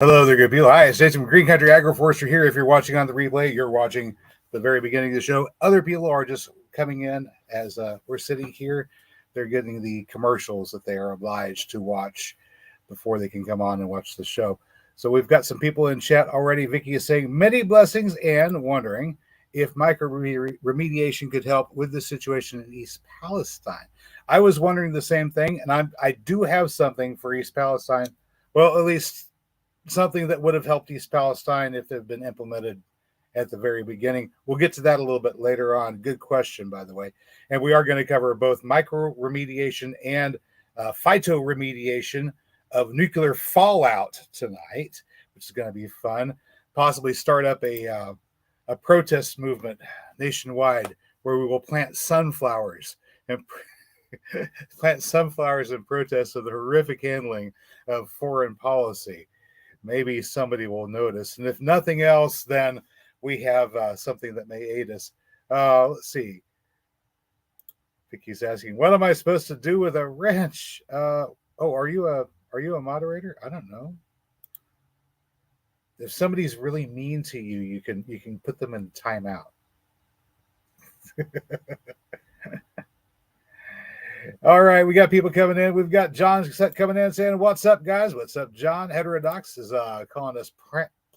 Hello there, good people. Hi, it's Jason from Green Country Agroforestry here. If you're watching on the replay, you're watching the very beginning of the show. Other people are just coming in as we're sitting here. They're getting the commercials that they are obliged to watch before they can come on and watch the show. So we've got some people in chat already. Vicky is saying many blessings and wondering if micro remediation could help with the situation in East Palestine. I was wondering the same thing, and I do have something for East Palestine. Well, at least something that would have helped East Palestine if it had been implemented at the very beginning. We'll get to that a little bit later on. Good question, by the way. And we are going to cover both micro remediation and phytoremediation of nuclear fallout tonight, which is going to be fun. Possibly start up a protest movement nationwide where we will plant sunflowers and in protest of the horrific handling of foreign policy. Maybe somebody will notice. And if nothing else, then we have something that may aid us. Let's see. Vicky's asking, what am I supposed to do with a wrench? Are you a moderator? I don't know. If somebody's really mean to you, you can put them in timeout. All right, we got people coming in. We've got John coming in saying, what's up, guys? What's up, John? Heterodox is calling us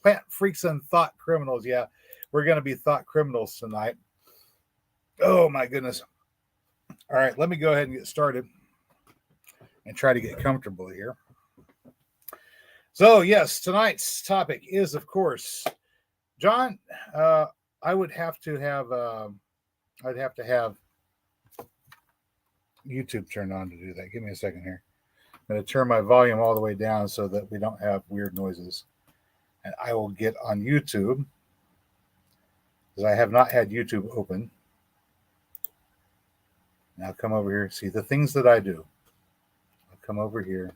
plant freaks and thought criminals. Yeah, we're going to be thought criminals tonight. Oh, my goodness. All right, let me go ahead and get started and try to get comfortable here. So, yes, tonight's topic is, of course, John, I would have to have YouTube turned on to do that. Give me a second here. I'm going to turn my volume all the way down so that we don't have weird noises. And I will get on YouTube because I have not had YouTube open. Now come over here. See the things that I do. I'll come over here.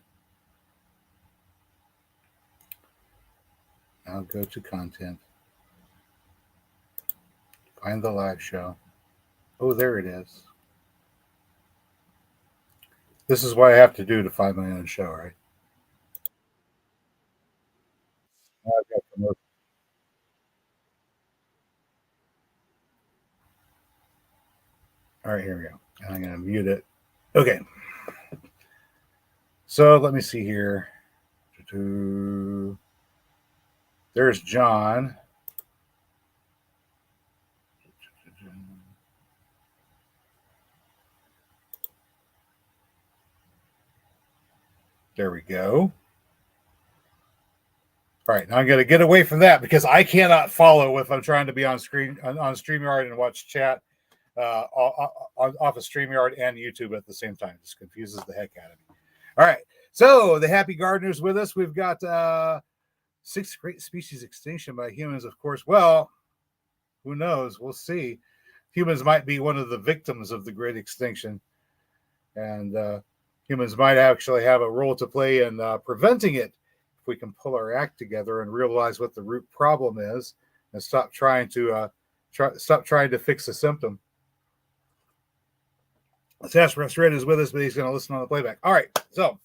I'll go to content. Find the live show. Oh, there it is. This is what I have to do to find my own show, right? All right, here we go. And I'm going to mute it. Okay. So let me see here. There's John. There we go. All right, now I'm going to get away from that because I cannot follow if I'm trying to be on screen on StreamYard and watch chat off of StreamYard and YouTube at the same time. It just confuses the heck out of me. All right, so the happy gardeners with us. We've got 6 great species extinction by humans, of course. Well, who knows? We'll see. Humans might be one of the victims of the great extinction, and humans might actually have a role to play in preventing it if we can pull our act together and realize what the root problem is and stop trying to fix the symptom. Sassafras Red is with us, but he's going to listen on the playback. All right, so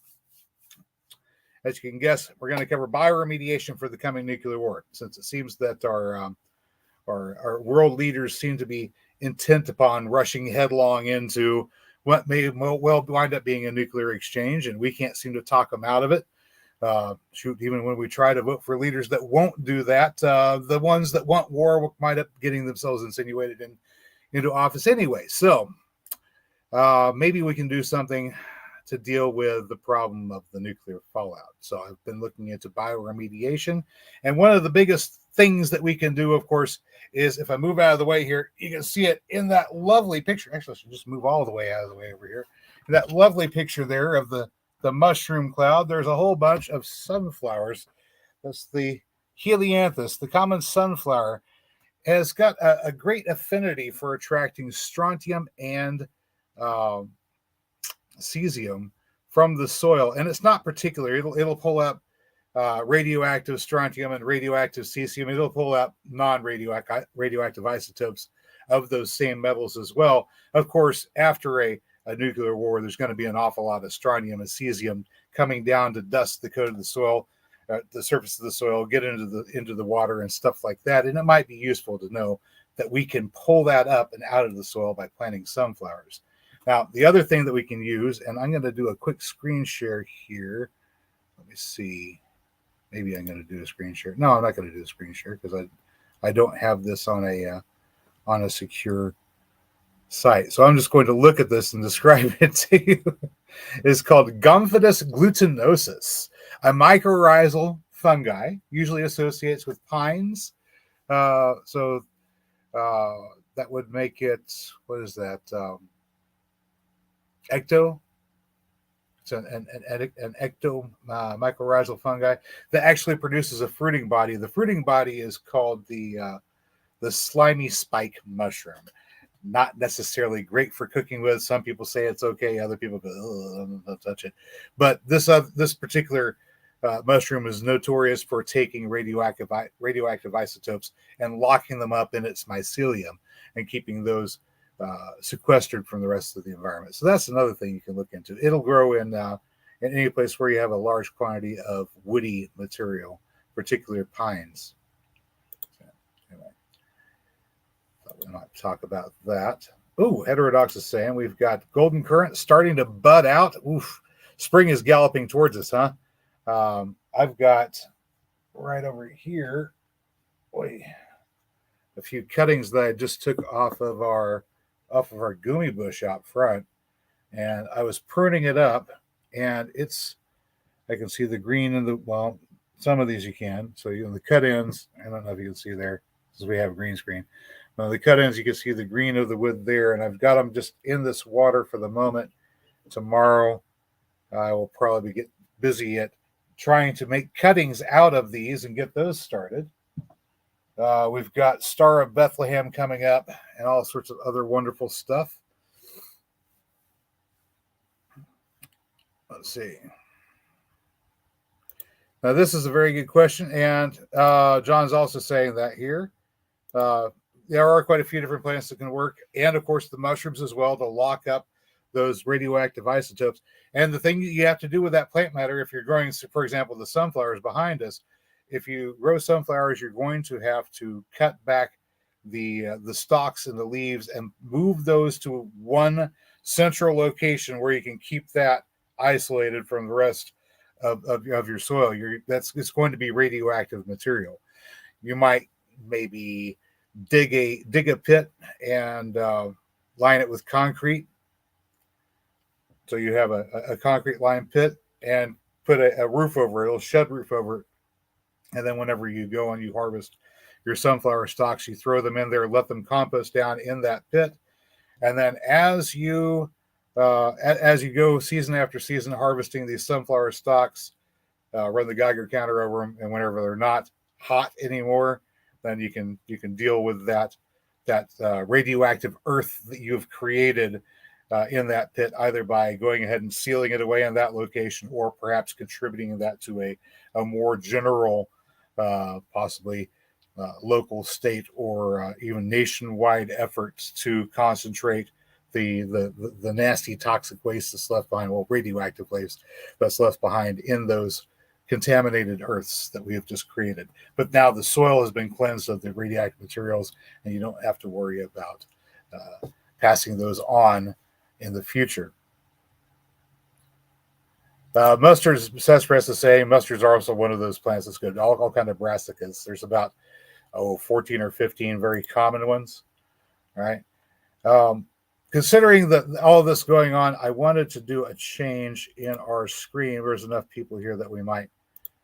as you can guess, we're going to cover bioremediation for the coming nuclear war, since it seems that our world leaders seem to be intent upon rushing headlong into what may well wind up being a nuclear exchange, and we can't seem to talk them out of it. Even when we try to vote for leaders that won't do that, the ones that want war might up getting themselves insinuated into office anyway. So maybe we can do something to deal with the problem of the nuclear fallout. So I've been looking into bioremediation, and one of the biggest things that we can do, of course, is if I move out of the way here, you can see it in that lovely picture. Actually, I should just move all the way out of the way over here. That lovely picture there of the mushroom cloud. There's a whole bunch of sunflowers. That's the helianthus, the common sunflower, has got a great affinity for attracting strontium and cesium from the soil, and it's not particular. It'll pull up radioactive strontium and radioactive cesium. It'll pull up non-radioactive isotopes of those same metals as well. Of course, after a nuclear war, there's going to be an awful lot of strontium and cesium coming down to dust the coat of the soil. the surface of the soil, get into the water and stuff like that. And it might be useful to know that we can pull that up and out of the soil by planting sunflowers. Now, the other thing that we can use, and I'm going to do a quick screen share here. Let me see. Maybe I'm going to do a screen share. No, I'm not going to do a screen share because I don't have this on a secure site. So I'm just going to look at this and describe it to you. It's called Gomphidus glutinosus, a mycorrhizal fungi, usually associates with pines. So that would make it, what is that? Ecto. It's an ecto mycorrhizal fungi that actually produces a fruiting body. The fruiting body is called the slimy spike mushroom. Not necessarily great for cooking with. Some people say it's okay. Other people go, oh, don't touch it. But this particular mushroom is notorious for taking radioactive isotopes and locking them up in its mycelium and keeping those sequestered from the rest of the environment. So that's another thing you can look into. It'll grow in any place where you have a large quantity of woody material, particularly pines. So, anyway, thought we might talk about that. Oh, Heterodox is saying we've got golden currant starting to bud out. Oof, spring is galloping towards us, huh? I've got right over here, a few cuttings that I just took off of our gumi bush out front, and I was pruning it up, and I can see the green in some of these you can. So the cut ends, I don't know if you can see there, because we have green screen. The cut ends, you can see the green of the wood there, and I've got them just in this water for the moment. Tomorrow, I will probably get busy at trying to make cuttings out of these and get those started. We've got Star of Bethlehem coming up and all sorts of other wonderful stuff. Let's see. Now, this is a very good question, and John's also saying that here. There are quite a few different plants that can work, and of course the mushrooms as well, to lock up those radioactive isotopes. And the thing you have to do with that plant matter, if you're growing, for example, the sunflowers behind us, if you grow sunflowers, you're going to have to cut back the stalks and the leaves and move those to one central location where you can keep that isolated from the rest of your soil. It's going to be radioactive material. You might maybe dig a pit and line it with concrete. So you have a concrete lined pit and put a roof over it, a little shed roof over it. And then whenever you go and you harvest your sunflower stalks, you throw them in there, let them compost down in that pit. And then as you go season after season harvesting these sunflower stalks, run the Geiger counter over them, and whenever they're not hot anymore, then you can deal with that radioactive earth that you've created in that pit, either by going ahead and sealing it away in that location, or perhaps contributing that to a more general, possibly local, state, or even nationwide efforts to concentrate the nasty toxic waste that's left behind, radioactive waste that's left behind in those contaminated earths that we have just created. But now the soil has been cleansed of the radioactive materials, and you don't have to worry about passing those on in the future. Mustard's sassafras is saying mustards are also one of those plants that's good. All kind of brassicas. There's about 14 or 15 very common ones. All right. Considering that all this going on, I wanted to do a change in our screen. There's enough people here that we might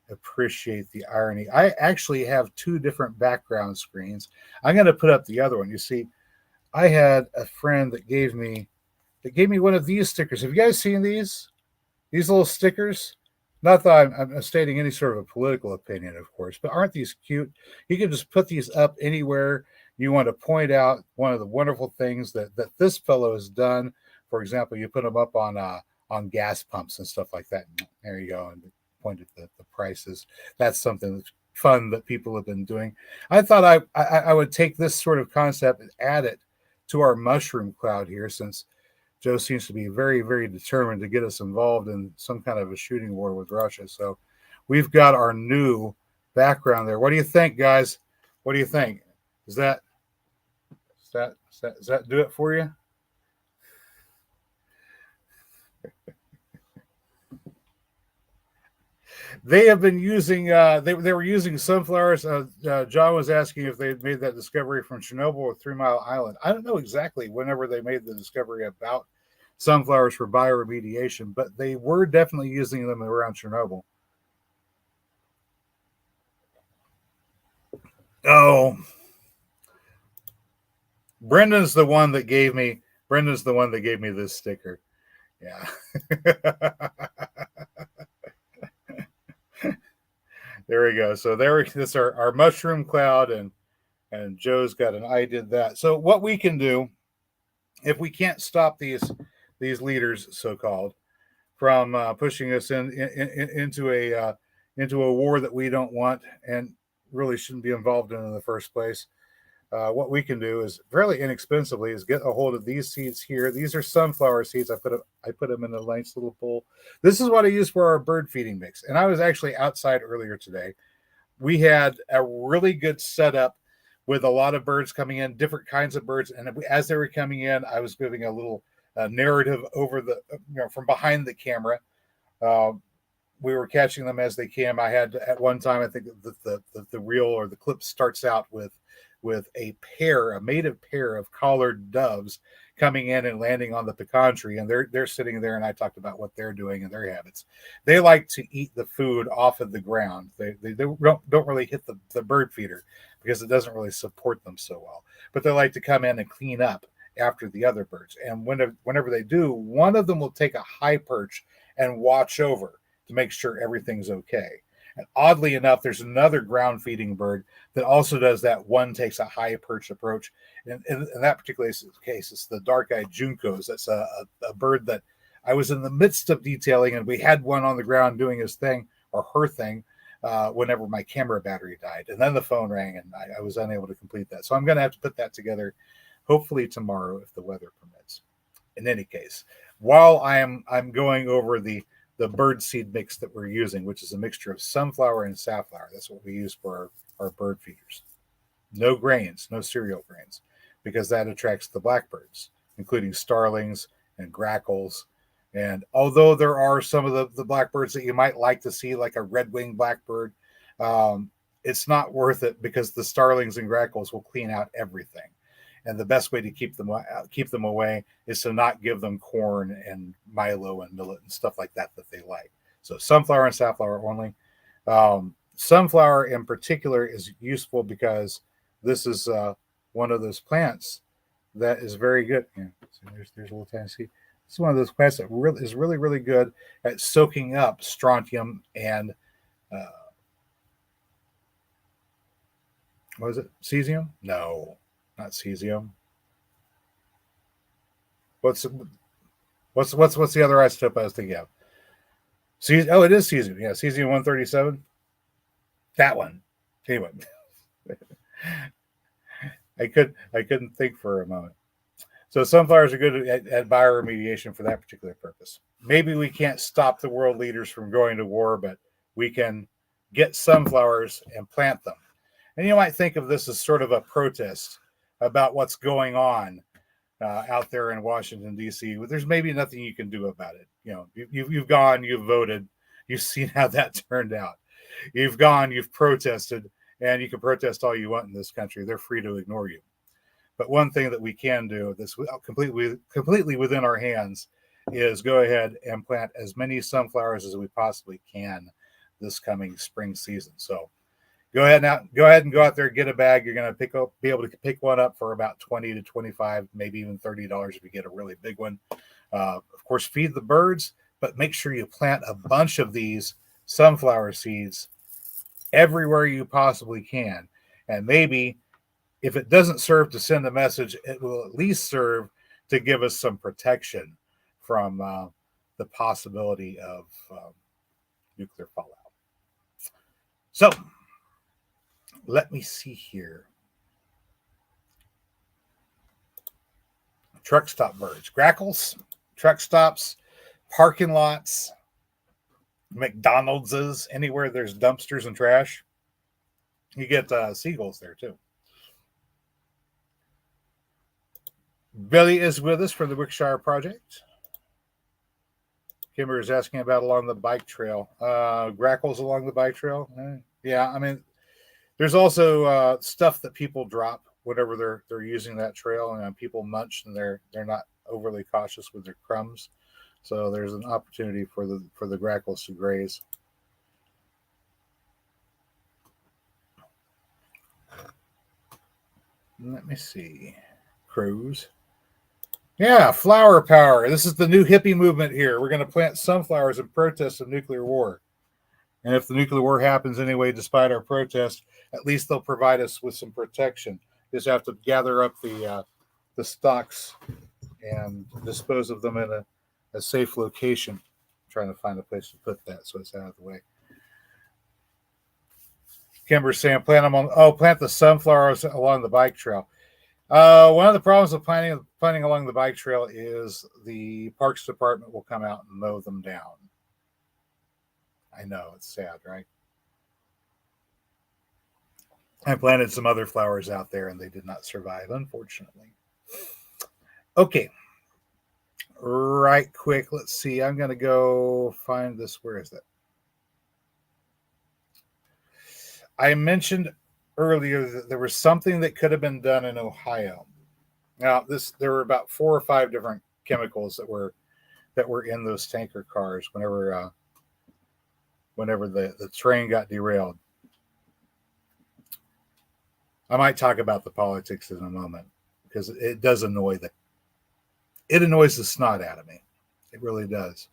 appreciate the irony. I actually have two different background screens. I'm going to put up the other one. You see, I had a friend that gave me one of these stickers. Have you guys seen these? These little stickers? Not that I'm stating any sort of a political opinion, of course, but aren't these cute? You can just put these up anywhere you want to point out one of the wonderful things that this fellow has done. For example, you put them up on gas pumps and stuff like that. And there you go, and point at the prices. That's something that's fun that people have been doing. I thought I would take this sort of concept and add it to our mushroom cloud here, since Joe seems to be very, very determined to get us involved in some kind of a shooting war with Russia. So we've got our new background there. What do you think, guys? What do you think? Does that do it for you? They have been using they were using sunflowers. John was asking if they had made that discovery from Chernobyl or 3 Mile Island. I don't know exactly whenever they made the discovery about sunflowers for bioremediation, but they were definitely using them around Chernobyl. Oh, Brendan's the one that gave me this sticker. Yeah. There we go. So this is our mushroom cloud, and Joe's got an I did that. So what we can do, if we can't stop these leaders, so called, from pushing us into a war that we don't want and really shouldn't be involved in the first place. What we can do is fairly inexpensively is get a hold of these seeds here. These are sunflower seeds. I put them in a nice little bowl. This is what I use for our bird feeding mix. And I was actually outside earlier today. We had a really good setup with a lot of birds coming in, different kinds of birds. And as they were coming in, I was giving a little narrative over from behind the camera. We were catching them as they came. I had at one time, I think the reel or the clip starts out with a mated pair of collared doves coming in and landing on the pecan tree, and they're sitting there, and I talked about what they're doing and their habits. They like to eat the food off of the ground. They don't really hit the bird feeder because it doesn't really support them so well. But they like to come in and clean up after the other birds. And whenever they do, one of them will take a high perch and watch over to make sure everything's okay. And oddly enough, there's another ground feeding bird that also does that. One takes a high perch approach. And in that particular case, it's the dark-eyed juncos. That's a bird that I was in the midst of detailing, and we had one on the ground doing his thing or her thing whenever my camera battery died. And then the phone rang, and I was unable to complete that. So I'm going to have to put that together hopefully tomorrow if the weather permits. In any case, while I'm going over the bird seed mix that we're using, which is a mixture of sunflower and safflower. That's what we use for our bird feeders. No grains, no cereal grains, because that attracts the blackbirds, including starlings and grackles. And although there are some of the blackbirds that you might like to see, like a red-winged blackbird, it's not worth it because the starlings and grackles will clean out everything. And the best way to keep them away is to not give them corn and milo and millet and stuff like that they like. So sunflower and safflower only. Sunflower in particular is useful because this is one of those plants that is very good. Yeah, so there's a little tiny seed. This is one of those plants that is really, really good at soaking up strontium and what is it? Cesium? No. Not cesium. What's the other isotope I was thinking of? Oh, it is cesium. Yeah, cesium 137. That one. Anyway, I couldn't think for a moment. So sunflowers are good at bioremediation for that particular purpose. Maybe we can't stop the world leaders from going to war, but we can get sunflowers and plant them. And you might think of this as sort of a protest about what's going on out there in Washington, D.C. There's maybe nothing you can do about it. You've gone, you've voted, you've seen how that turned out. You've gone, you've protested, and you can protest all you want in this country. They're free to ignore you. But one thing that we can do that's completely within our hands is go ahead and plant as many sunflowers as we possibly can this coming spring season. So go ahead and go out there, get a bag. You're going to be able to pick one up for about $20 to $25, maybe even $30 if you get a really big one. Of course, feed the birds, but make sure you plant a bunch of these sunflower seeds everywhere you possibly can. And maybe if it doesn't serve to send a message, it will at least serve to give us some protection from the possibility of nuclear fallout. So, let me see here. Truck stop birds, grackles, truck stops, parking lots. McDonald's, anywhere there's dumpsters and trash, you get seagulls there too. Billy is with us from the Wickshire Project. Kimber is asking about along the bike trail. Grackles along the bike trail. Yeah, I mean, there's also stuff that people drop whenever they're using that trail, and people munch, and they're not overly cautious with their crumbs. So there's an opportunity for the grackles to graze. Let me see. Crows. Yeah, flower power. This is the new hippie movement here. We're going to plant sunflowers in protest of nuclear war. And if the nuclear war happens anyway, despite our protest, at least they'll provide us with some protection. Just have to gather up the stalks and dispose of them in a safe location. I'm trying to find a place to put that so it's out of the way. Kimber's saying plant the sunflowers along the bike trail. One of the problems with planting along the bike trail is the Parks Department will come out and mow them down. I know, it's sad, right? I planted some other flowers out there and they did not survive, unfortunately. Okay. Right quick, let's see. I'm going to go find this. Where is that? I mentioned earlier that there was something that could have been done in Ohio. Now, there were about 4 or 5 different chemicals that were in those tanker cars whenever the train got derailed. I might talk about the politics in a moment because it does annoys the snot out of me. It really does.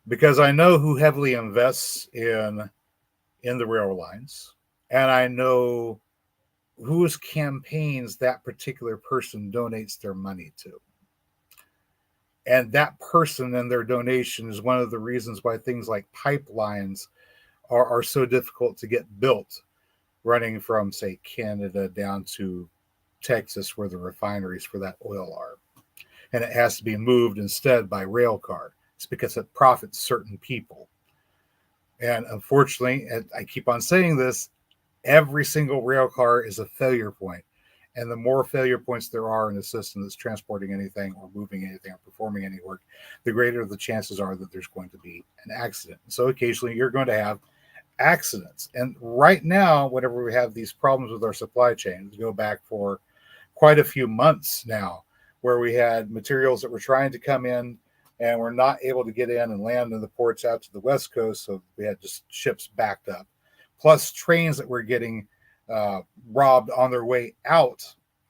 Because I know who heavily invests in the rail lines. And I know whose campaigns that particular person donates their money to. And that person and their donation is one of the reasons why things like pipelines are so difficult to get built, running from, say, Canada down to Texas, where the refineries for that oil are. And it has to be moved instead by rail car. It's because it profits certain people. And unfortunately, and I keep on saying this, every single rail car is a failure point. And the more failure points there are in a system that's transporting anything or moving anything or performing any work, the greater the chances are that there's going to be an accident. So occasionally you're going to have accidents. And right now, whenever we have these problems with our supply chain, we go back for quite a few months now, where we had materials that were trying to come in and were not able to get in and land in the ports out to the West Coast. So we had just ships backed up, plus trains that were getting robbed on their way out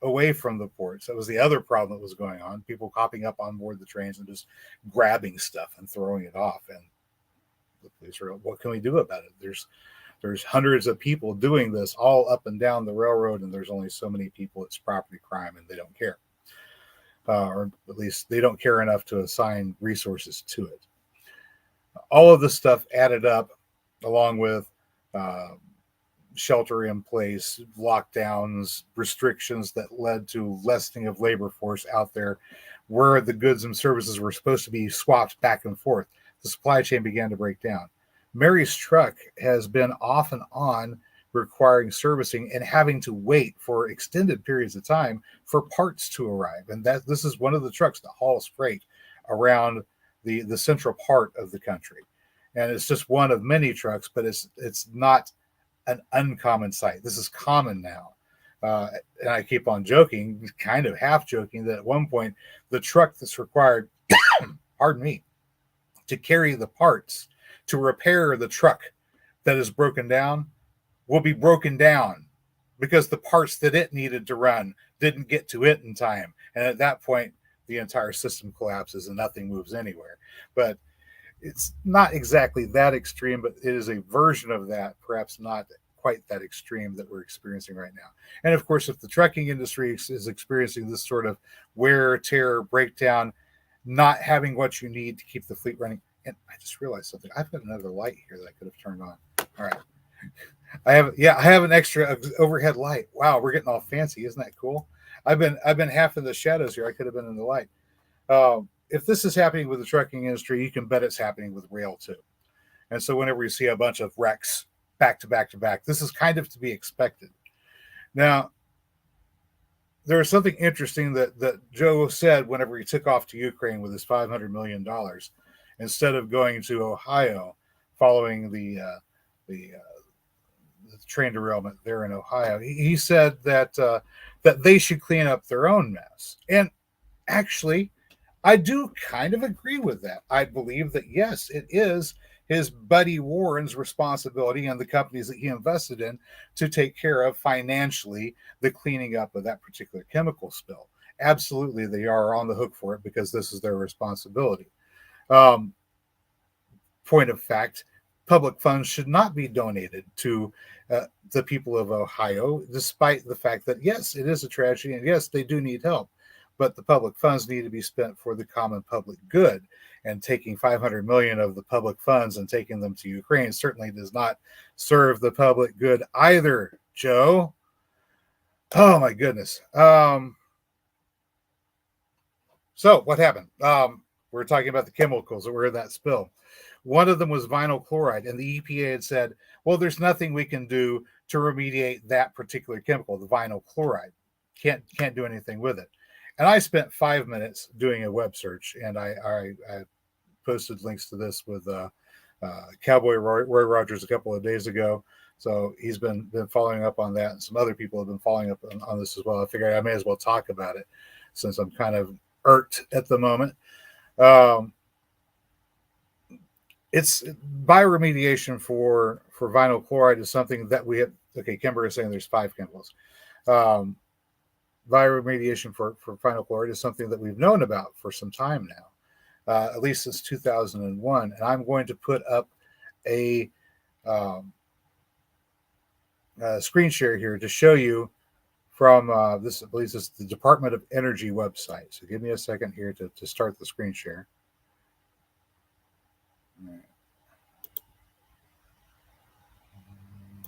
away from the ports. That was the other problem that was going on. People hopping up on board the trains and just grabbing stuff and throwing it off. And the police are, what can we do about it? There's hundreds of people doing this all up and down the railroad, and there's only so many people. It's property crime, and they don't care. Or at least they don't care enough to assign resources to it. All of this stuff added up, along with shelter in place, lockdowns, restrictions that led to lessening of labor force out there, where the goods and services were supposed to be swapped back and forth. The supply chain began to break down. Mary's truck has been off and on requiring servicing and having to wait for extended periods of time for parts to arrive. And this is one of the trucks that hauls freight around the central part of the country. And it's just one of many trucks, but it's not an uncommon sight. This is common now. And I keep on joking, kind of half joking, that at one point, the truck that's required, pardon me, to carry the parts to repair the truck that is broken down will be broken down because the parts that it needed to run didn't get to it in time. And at that point, the entire system collapses and nothing moves anywhere. But it's not exactly that extreme, but it is a version of that, perhaps not quite that extreme that we're experiencing right now. And of course, if the trucking industry is experiencing this sort of wear, tear, breakdown, not having what you need to keep the fleet running. And I just realized something. I've got another light here that I could have turned on. All right. I have an extra overhead light. Wow, we're getting all fancy. Isn't that cool? I've been half in the shadows here. I could have been in the light. If this is happening with the trucking industry, you can bet it's happening with rail too. And so whenever you see a bunch of wrecks back to back to back, this is kind of to be expected. Now, there was something interesting that Joe said whenever he took off to Ukraine with his $500 million, instead of going to Ohio following the train derailment there in Ohio. He said that that they should clean up their own mess. And actually, I do kind of agree with that. I believe that, yes, it is his buddy Warren's responsibility and the companies that he invested in to take care of financially the cleaning up of that particular chemical spill. Absolutely, they are on the hook for it because this is their responsibility. Point of fact, public funds should not be donated to the people of Ohio, despite the fact that, yes, it is a tragedy, and yes, they do need help. But the public funds need to be spent for the common public good. And taking 500 million of the public funds and taking them to Ukraine certainly does not serve the public good either, Joe. Oh, my goodness. So what happened? We're talking about the chemicals that were in that spill. One of them was vinyl chloride, and the EPA had said, well, there's nothing we can do to remediate that particular chemical, the vinyl chloride. Can't do anything with it. And I spent 5 minutes doing a web search, and I posted links to this with Cowboy Roy Rogers a couple of days ago. So he's been following up on that, and some other people have been following up on this as well. I figured I may as well talk about it since I'm kind of irked at the moment. It's bioremediation for vinyl chloride is something that we have. Okay, Kimber is saying there's 5 chemicals. Bioremediation for vinyl chloride is something that we've known about for some time now, at least since 2001. And I'm going to put up a screen share here to show you from this. I believe this is the Department of Energy website. So give me a second here to start the screen share. All right.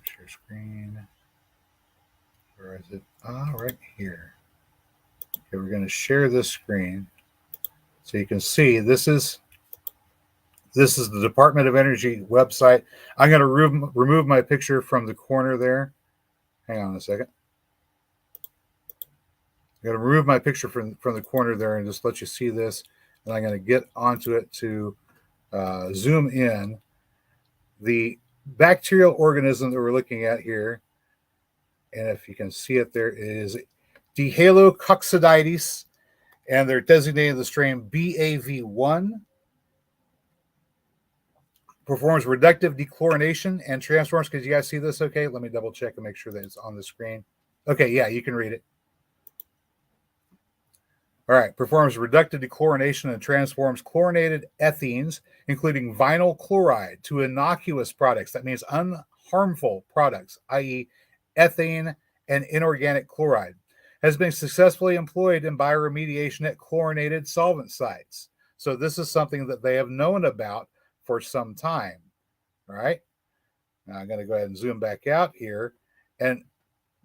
Share screen. Where is it? Right here. Okay, we're going to share this screen so you can see this is the Department of Energy website. I'm going to remove my picture from the corner there. Hang on a second. I'm going to remove my picture from the corner there and just let you see this. And I'm going to get onto it to zoom in. The bacterial organism that we're looking at here, and if you can see it there, is Dihalococcidites, and they're designating the strain BAV1. Performs reductive dechlorination and transforms. Because you guys see this okay? Let me double check and make sure that it's on the screen. Okay, yeah, you can read it. All right, performs reductive dechlorination and transforms chlorinated ethenes, including vinyl chloride, to innocuous products. That means unharmful products, i.e., ethane and inorganic chloride. Has been successfully employed in bioremediation at chlorinated solvent sites. So this is something that they have known about for some time. All right. Now I'm going to go ahead and zoom back out here. And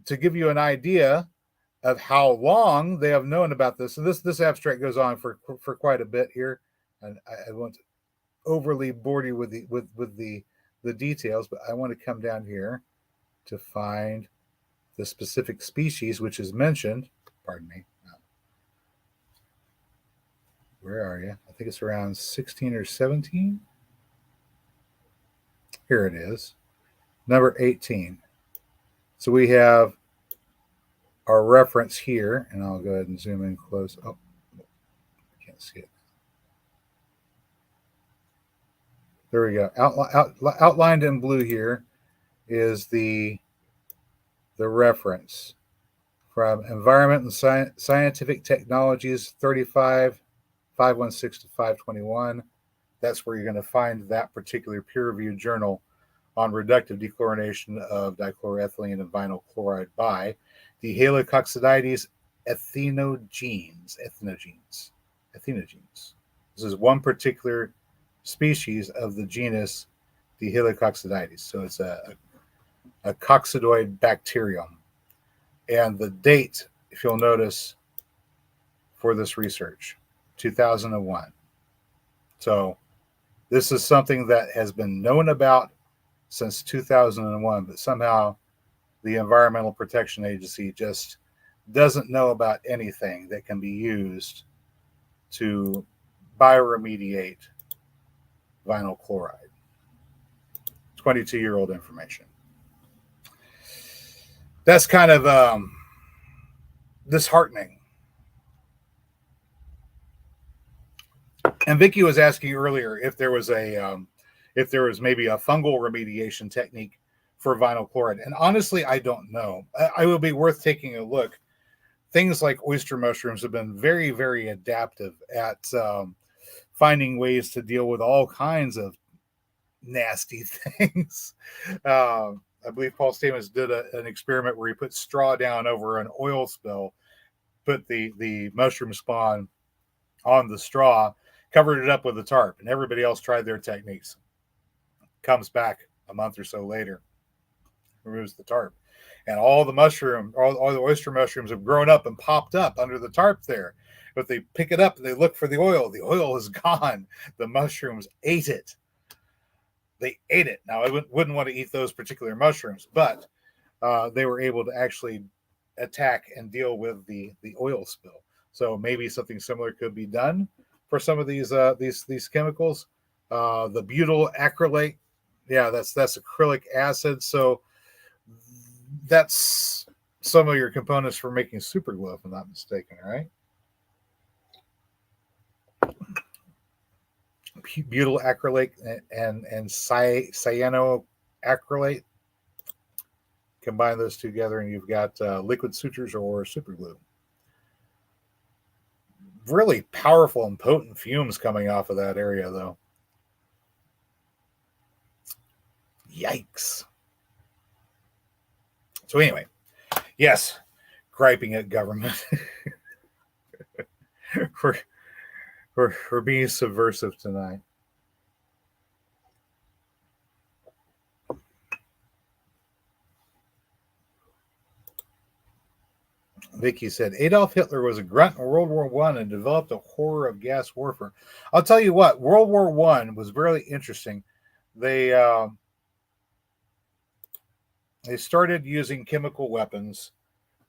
to give you an idea of how long they have known about this, and this abstract goes on for quite a bit here, and I won't overly bore you with the details, but I want to come down here to find the specific species which is mentioned. Pardon me. Where are you? I think it's around 16 or 17. Here it is, number 18. So we have our reference here, and I'll go ahead and zoom in close. Oh, I can't see it. There we go. Outlined in blue here is the reference from Environment and Scientific Technologies 35, 516 to 521. That's where you're going to find that particular peer-reviewed journal on reductive dechlorination of dichloroethylene and vinyl chloride by the Halococcidites ethenogenes. This is one particular species of the genus Dihalococcidites. So it's a coccidoid bacterium. And the date, if you'll notice, for this research, 2001. So This is something that has been known about since 2001, but somehow the Environmental Protection Agency just doesn't know about anything that can be used to bioremediate vinyl chloride. 22-year-old information. That's kind of disheartening. And Vicky was asking earlier if there was maybe a fungal remediation technique for vinyl chloride. And honestly, I don't know. I would be worth taking a look. Things like oyster mushrooms have been very, very adaptive at finding ways to deal with all kinds of nasty things. I believe Paul Stamets did an experiment where he put straw down over an oil spill, put the mushroom spawn on the straw, covered it up with a tarp, and everybody else tried their techniques. Comes back a month or so later, removes the tarp, and all the oyster mushrooms have grown up and popped up under the tarp there. But they pick it up and they look for the oil is gone. The mushrooms ate it. They ate it. Now, I wouldn't want to eat those particular mushrooms, but they were able to actually attack and deal with the oil spill. So maybe something similar could be done for some of these chemicals. The butyl acrylate, yeah, that's acrylic acid. So that's some of your components for making super glue, if I'm not mistaken, right? Butyl acrylate and cyanoacrylate. Combine those together and you've got liquid sutures or super glue. Really powerful and potent fumes coming off of that area, though. Yikes. So anyway, yes, griping at government. We're being subversive tonight. Vicky said, Adolf Hitler was a grunt in World War I and developed a horror of gas warfare. I'll tell you what, World War I was really interesting. They started using chemical weapons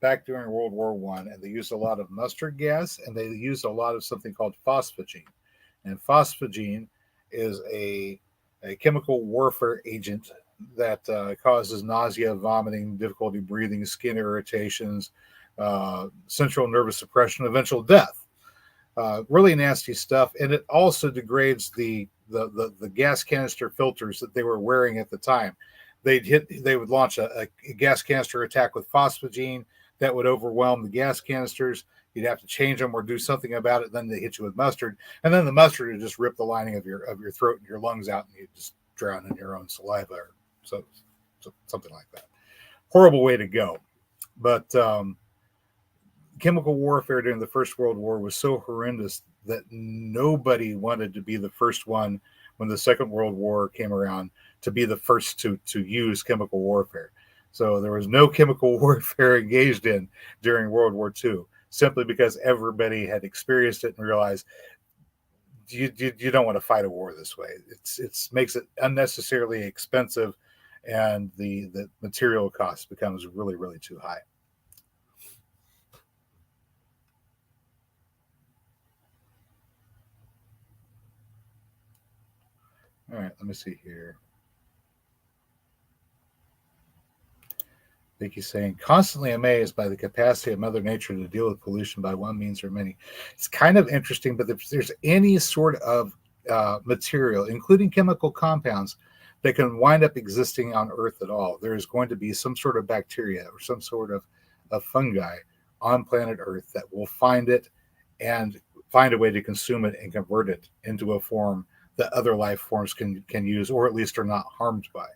back during World War I, and they used a lot of mustard gas, and they used a lot of something called phosphogene. And phosphogene is a chemical warfare agent that causes nausea, vomiting, difficulty breathing, skin irritations, central nervous suppression, eventual death. Really nasty stuff, and it also degrades the gas canister filters that they were wearing at the time. They would launch a gas canister attack with phosphogene that would overwhelm the gas canisters. You'd have to change them or do something about it. Then they hit you with mustard, and then the mustard would just rip the lining of your throat and your lungs out, and you just drown in your own saliva or so something like that. Horrible way to go, but chemical warfare during the First World War was so horrendous that nobody wanted to be the first one when the Second World War came around to be the first to use chemical warfare. So there was no chemical warfare engaged in during World War II, simply because everybody had experienced it and realized you don't want to fight a war this way. It makes it unnecessarily expensive, and the material cost becomes really, really too high. All right, let me see here. Vicky's saying, constantly amazed by the capacity of Mother Nature to deal with pollution by one means or many. It's kind of interesting, but if there's any sort of material, including chemical compounds, that can wind up existing on Earth at all, there is going to be some sort of bacteria or some sort of fungi on planet Earth that will find it and find a way to consume it and convert it into a form that other life forms can use, or at least are not harmed by.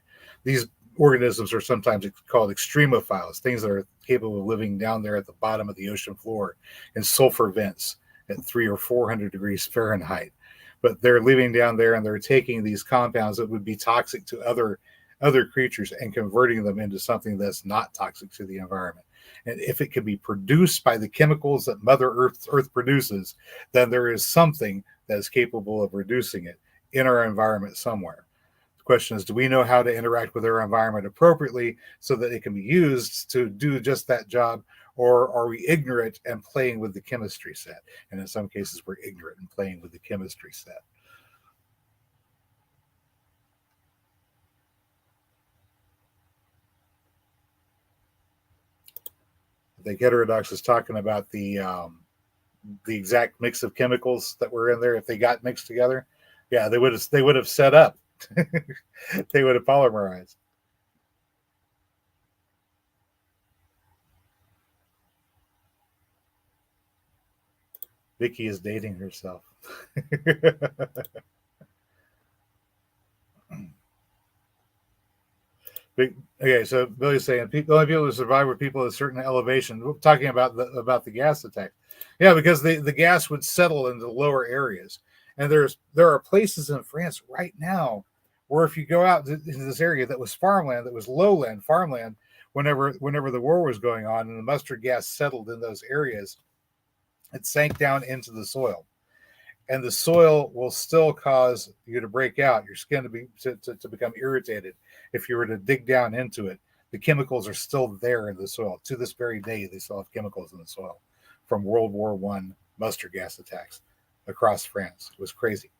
These organisms are sometimes called extremophiles, things that are capable of living down there at the bottom of the ocean floor in sulfur vents at 300 or 400 degrees Fahrenheit. But they're living down there and they're taking these compounds that would be toxic to other creatures and converting them into something that's not toxic to the environment. And if it can be produced by the chemicals that Mother Earth produces, then there is something that is capable of reducing it. in our environment somewhere. The question is, do we know how to interact with our environment appropriately so that it can be used to do just that job? Or are we ignorant and playing with the chemistry set? And in some cases, we're ignorant and playing with the chemistry set. I think heterodox is talking about the exact mix of chemicals that were in there. If they got mixed together, yeah, they would have set up. They would have polymerized. Vicky is dating herself. Okay, so Billy's saying the only people who survive were people at a certain elevation. We're talking about the gas attack. Yeah, because the gas would settle into lower areas, and there are places in France right now where if you go out into this area that was farmland, that was lowland farmland, whenever the war was going on, and the mustard gas settled in those areas, it sank down into the soil, and the soil will still cause you to break out, your skin to become irritated if you were to dig down into it. The chemicals are still there in the soil to this very day. They still have chemicals in the soil from World War I mustard gas attacks across France. It was crazy.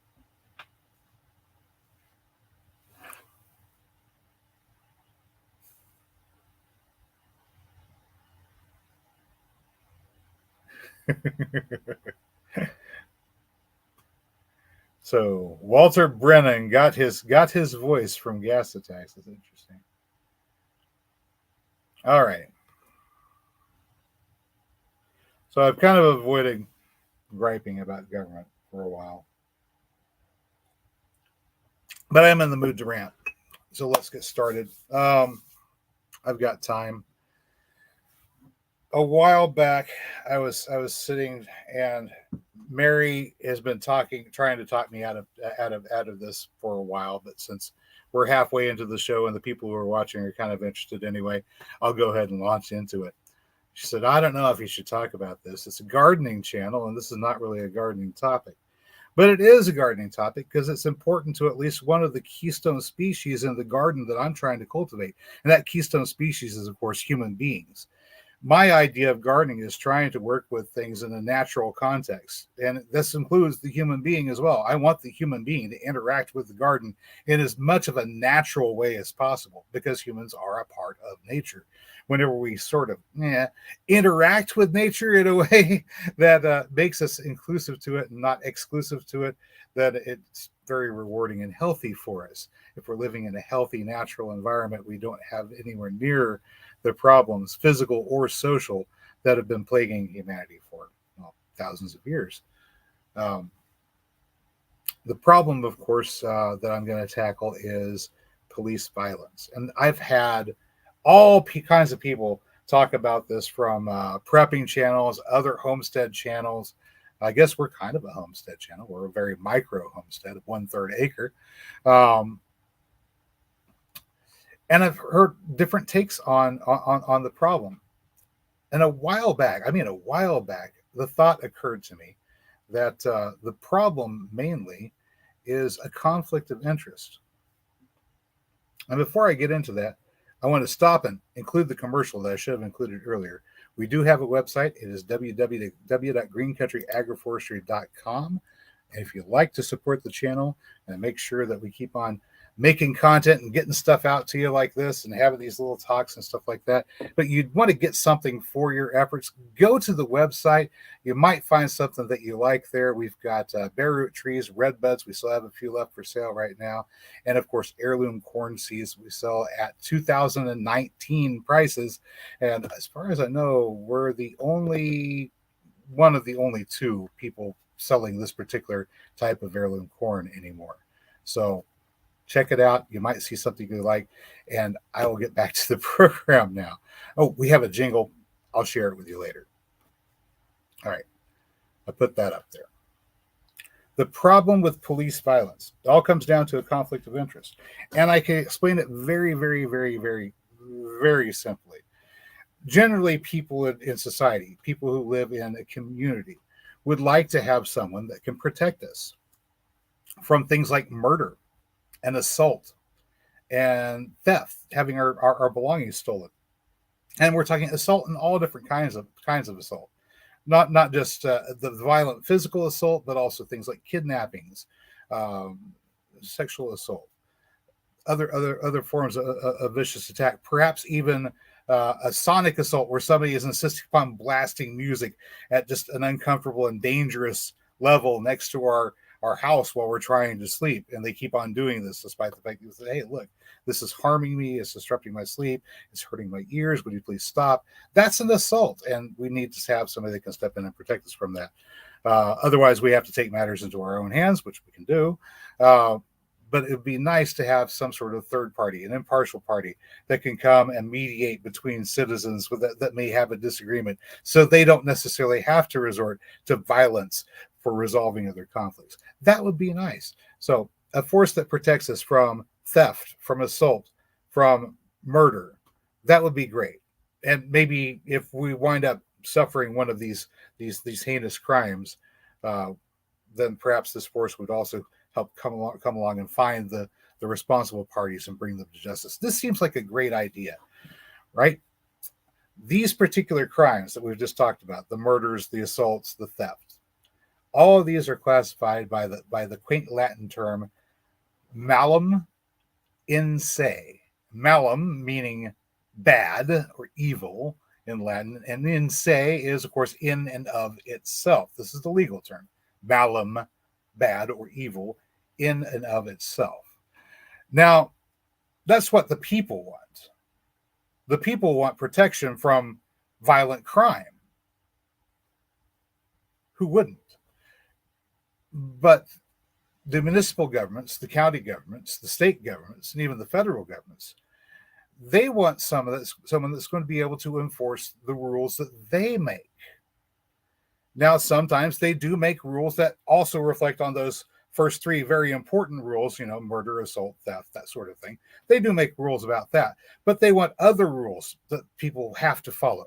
So Walter Brennan got his voice from gas attacks. That's interesting. All right. So I've kind of avoided griping about government for a while, but I am in the mood to rant. So let's get started. I've got time. A while back, I was sitting, and Mary has been trying to talk me out of this for a while. But since we're halfway into the show and the people who are watching are kind of interested anyway, I'll go ahead and launch into it. She said, "I don't know if you should talk about this. It's a gardening channel, and this is not really a gardening topic." But it is a gardening topic because it's important to at least one of the keystone species in the garden that I'm trying to cultivate. And that keystone species is, of course, human beings. My idea of gardening is trying to work with things in a natural context. And this includes the human being as well. I want the human being to interact with the garden in as much of a natural way as possible because humans are a part of nature. Whenever we sort of interact with nature in a way that makes us inclusive to it and not exclusive to it, that it's very rewarding and healthy for us. If we're living in a healthy, natural environment, we don't have anywhere near the problems, physical or social, that have been plaguing humanity for thousands of years. Um, the problem, of course, that I'm going to tackle is police violence. And I've had all kinds of people talk about this from prepping channels, other homestead channels. I guess we're kind of a homestead channel. We're a very micro homestead of 1/3 acre. Um, and I've heard different takes on the problem. And a while back, the thought occurred to me that the problem mainly is a conflict of interest. And before I get into that, I want to stop and include the commercial that I should have included earlier. We do have a website. It is www.greencountryAgroforestry.com. And if you'd like to support the channel and make sure that we keep on making content and getting stuff out to you like this and having these little talks and stuff like that, but you'd want to get something for your efforts, go to the website. You might find something that you like there. We've got bare root trees, red buds. We still have a few left for sale right now. And of course, heirloom corn seeds we sell at 2019 prices. And as far as I know, we're one of the only two people selling this particular type of heirloom corn anymore. So check it out. You might see something you like, and I will get back to the program now. Oh, we have a jingle. I'll share it with you later. All right. I put that up there. The problem with police violence, it all comes down to a conflict of interest. And I can explain it very, very, very, very, very simply. Generally, people in society, people who live in a community, would like to have someone that can protect us. from things like murder and assault and theft, having our belongings stolen. And we're talking assault in all different kinds of assault, not just the violent physical assault, but also things like kidnappings, um, sexual assault, other forms of vicious attack, perhaps even a sonic assault where somebody is insisting upon blasting music at just an uncomfortable and dangerous level next to our house while we're trying to sleep, and they keep on doing this despite the fact that, hey, look, this is harming me, it's disrupting my sleep, it's hurting my ears, would you please stop? That's an assault, and we need to have somebody that can step in and protect us from that. Otherwise, we have to take matters into our own hands, which we can do. But it would be nice to have some sort of third party, an impartial party that can come and mediate between citizens that may have a disagreement, so they don't necessarily have to resort to violence for resolving other conflicts. That would be nice. So a force that protects us from theft, from assault, from murder, that would be great. And maybe if we wind up suffering one of these heinous crimes, then perhaps this force would also help come along and find the responsible parties and bring them to justice. This seems like a great idea, right? These particular crimes that we've just talked about, the murders, the assaults, the theft, all of these are classified by the quaint Latin term malum in se. Malum meaning bad or evil in Latin, and in se is, of course, in and of itself. This is the legal term. Malum, bad or evil, in and of itself. Now, that's what the people want. The people want protection from violent crime. Who wouldn't? But the municipal governments, the county governments, the state governments, and even the federal governments, they want someone that's going to be able to enforce the rules that they make. Now, sometimes they do make rules that also reflect on those first three very important rules, murder, assault, theft, that sort of thing. They do make rules about that, but they want other rules that people have to follow.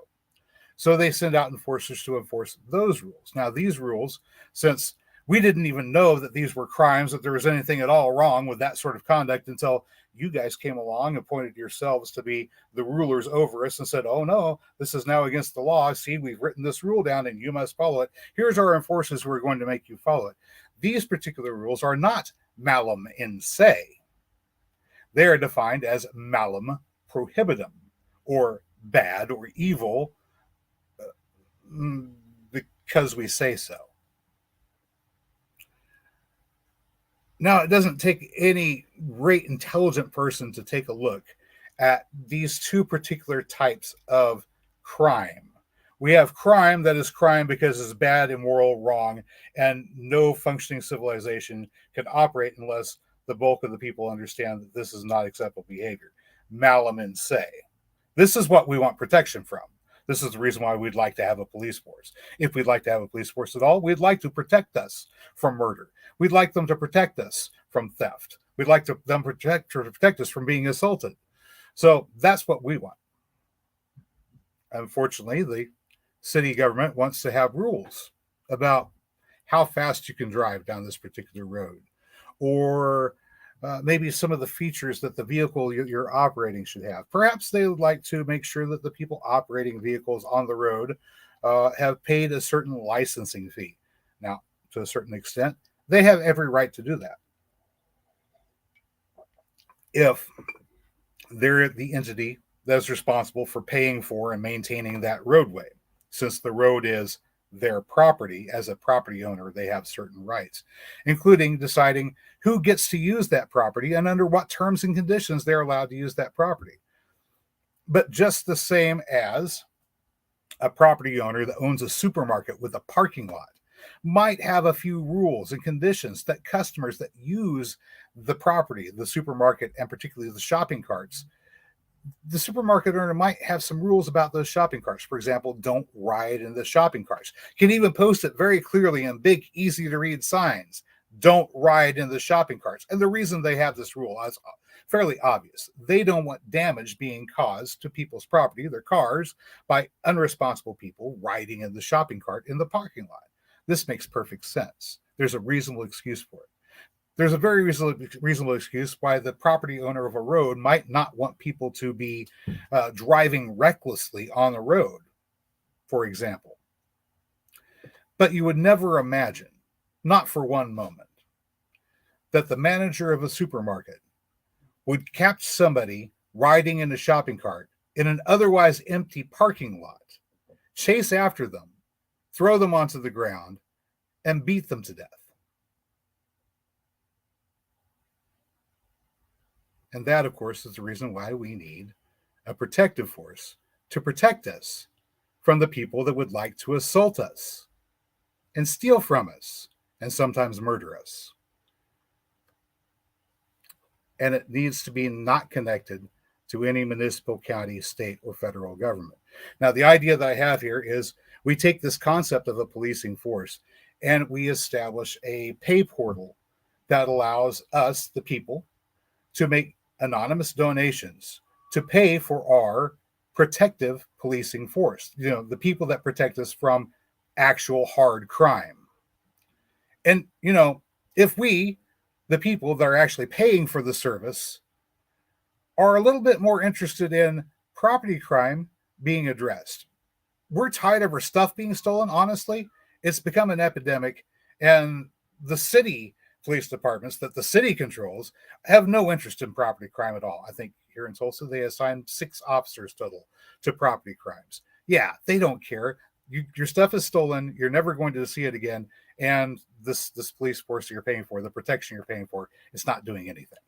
So they send out enforcers to enforce those rules. Now, these rules, since we didn't even know that these were crimes, that there was anything at all wrong with that sort of conduct until you guys came along, appointed yourselves to be the rulers over us and said, oh no, this is now against the law. See, we've written this rule down and you must follow it. Here's our enforcers who are going to make you follow it. These particular rules are not malum in se. They are defined as malum prohibitum, or bad or evil, because we say so. Now, it doesn't take any great intelligent person to take a look at these two particular types of crime. We have crime that is crime because it's bad, immoral, wrong, and no functioning civilization can operate unless the bulk of the people understand that this is not acceptable behavior. Malum in se. This is what we want protection from. This is the reason why we'd like to have a police force. If we'd like to have a police force at all, we'd like to protect us from murder. We'd like them to protect us from theft. We'd like them to protect us from being assaulted. So that's what we want. Unfortunately, the city government wants to have rules about how fast you can drive down this particular road, or maybe some of the features that the vehicle you're operating should have. Perhaps they would like to make sure that the people operating vehicles on the road have paid a certain licensing fee. Now, to a certain extent, they have every right to do that. If they're the entity that's responsible for paying for and maintaining that roadway, since the road is their property, as a property owner, they have certain rights, including deciding who gets to use that property and under what terms and conditions they're allowed to use that property. But just the same as a property owner that owns a supermarket with a parking lot might have a few rules and conditions that customers that use the property, the supermarket, and particularly the shopping carts, the supermarket owner might have some rules about those shopping carts. For example, don't ride in the shopping carts. Can even post it very clearly in big, easy to read signs. Don't ride in the shopping carts. And the reason they have this rule is fairly obvious. They don't want damage being caused to people's property, their cars, by unresponsible people riding in the shopping cart in the parking lot. This makes perfect sense. There's a reasonable excuse for it. there's a very reasonable excuse why the property owner of a road might not want people to be driving recklessly on the road, for example. But you would never imagine, not for one moment, that the manager of a supermarket would catch somebody riding in a shopping cart in an otherwise empty parking lot, chase after them, throw them onto the ground, and beat them to death. And that, of course, is the reason why we need a protective force to protect us from the people that would like to assault us and steal from us and sometimes murder us. And it needs to be not connected to any municipal, county, state, or federal government. Now, the idea that I have here is we take this concept of a policing force and we establish a pay portal that allows us, the people, to make anonymous donations to pay for our protective policing force, the people that protect us from actual hard crime. And, if we, the people that are actually paying for the service, are a little bit more interested in property crime being addressed. We're tired of our stuff being stolen, honestly. It's become an epidemic, and the city police departments that the city controls have no interest in property crime at all. I think here in Tulsa, they assigned 6 officers total to property crimes. Yeah, they don't care. Your stuff is stolen. You're never going to see it again. And this police force that you're paying for, the protection you're paying for, it's not doing anything.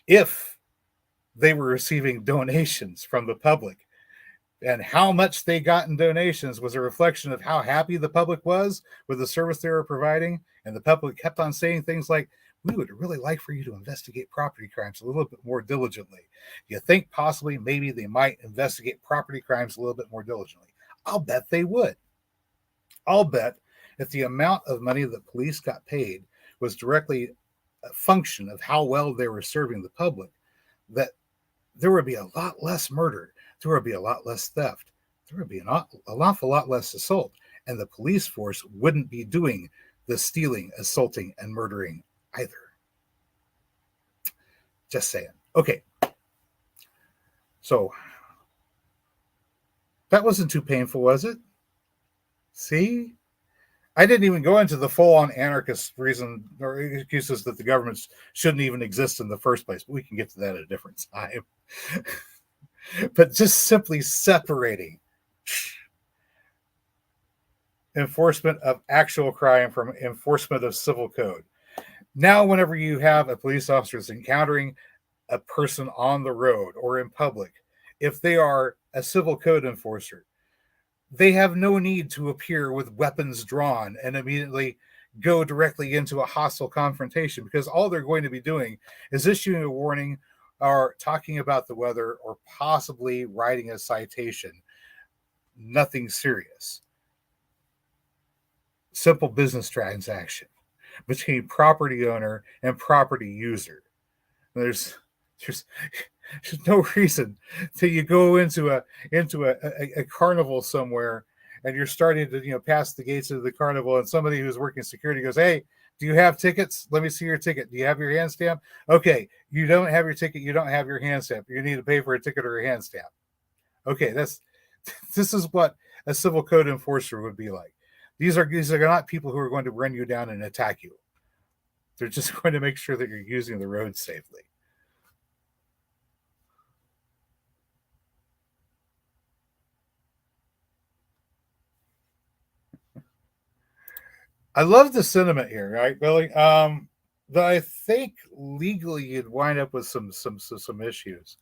If they were receiving donations from the public, and how much they got in donations was a reflection of how happy the public was with the service they were providing. And the public kept on saying things like, we would really like for you to investigate property crimes a little bit more diligently. You think possibly maybe they might investigate property crimes a little bit more diligently. I'll bet they would. I'll bet if the amount of money that police got paid was directly a function of how well they were serving the public, that there would be a lot less murder. There would be a lot less theft. There would be an awful lot less assault. And the police force wouldn't be doing the stealing, assaulting, and murdering either. Just saying. Okay. So, that wasn't too painful, was it? See? I didn't even go into the full-on anarchist reason or excuses that the governments shouldn't even exist in the first place. But we can get to that at a different time. But just simply separating enforcement of actual crime from enforcement of civil code. Now, whenever you have a police officer that's encountering a person on the road or in public, if they are a civil code enforcer, they have no need to appear with weapons drawn and immediately go directly into a hostile confrontation, because all they're going to be doing is issuing a warning or talking about the weather or possibly writing a citation. Nothing serious. Simple business transaction between property owner and property user. There's no reason till you go into a carnival somewhere and you're starting to pass the gates of the carnival, and somebody who's working security goes, "Hey, do you have tickets? Let me see your ticket. Do you have your hand stamp? Okay, you don't have your ticket. You don't have your hand stamp. You need to pay for a ticket or a hand stamp." Okay, this is what a civil code enforcer would be like. These are not people who are going to run you down and attack you. They're just going to make sure that you're using the road safely. I love the sentiment here, right, Billy? But I think legally you'd wind up with some issues.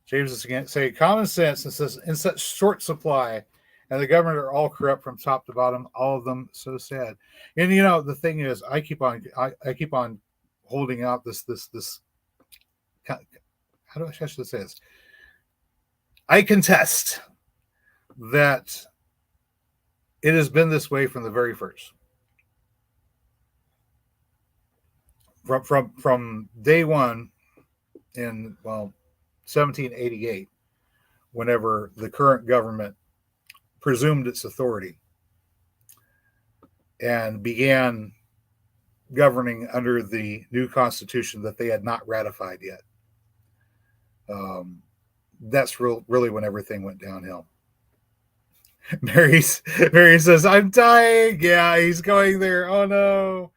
James is again say common sense and says in such short supply, and the government are all corrupt from top to bottom, all of them. So sad. And the thing is, I keep on holding out this. How should I say this? I contest that it has been this way from the very first. From day one in 1788, whenever the current government presumed its authority and began governing under the new constitution that they had not ratified yet. That's really when everything went downhill. Mary says, "I'm dying." Yeah, he's going there. Oh no!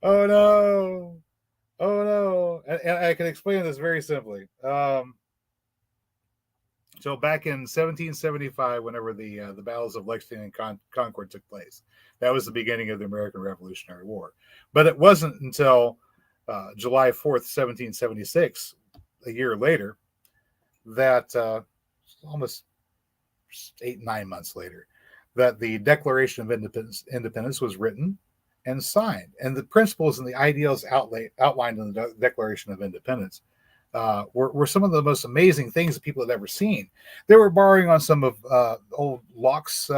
Oh no! Oh no! And I can explain this very simply. So back in 1775, whenever the battles of Lexington and Concord took place, that was the beginning of the American Revolutionary War. But it wasn't until July 4th, 1776, a year later, that almost 9 months later, that the Declaration of Independence was written and signed. And the principles and the ideals outlined in the Declaration of Independence were some of the most amazing things that people had ever seen. They were borrowing on some of old Locke's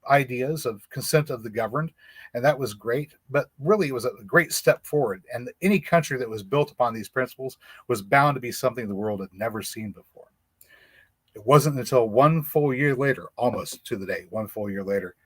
ideas of consent of the governed, and that was great. But really, it was a great step forward. And any country that was built upon these principles was bound to be something the world had never seen before. It wasn't until one full year later, almost to the day, one full year later,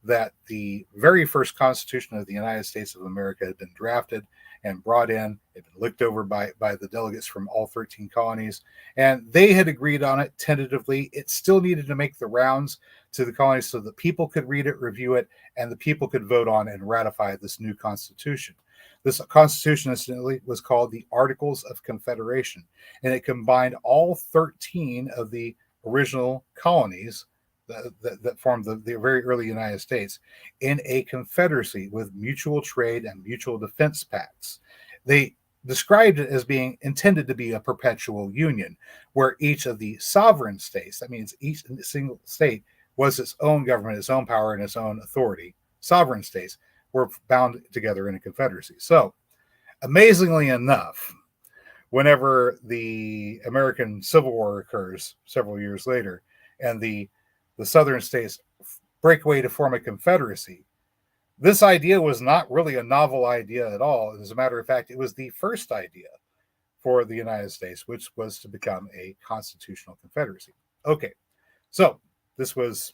that the very first Constitution of the United States of America had been drafted and brought in. It had been looked over by the delegates from all 13 colonies, and they had agreed on it tentatively. It still needed to make the rounds to the colonies so that people could read it, review it, and the people could vote on and ratify this new Constitution. This Constitution, incidentally, was called the Articles of Confederation, and it combined all 13 of the original colonies that formed the very early United States in a confederacy with mutual trade and mutual defense pacts. They described it as being intended to be a perpetual union, where each of the sovereign states, that means each single state, was its own government, its own power, and its own authority. Sovereign states were bound together in a confederacy. So, amazingly enough, whenever the American Civil War occurs several years later, and the southern states break away to form a confederacy, this idea was not really a novel idea at all. As a matter of fact, it was the first idea for the United States, which was to become a constitutional confederacy. Okay, so this was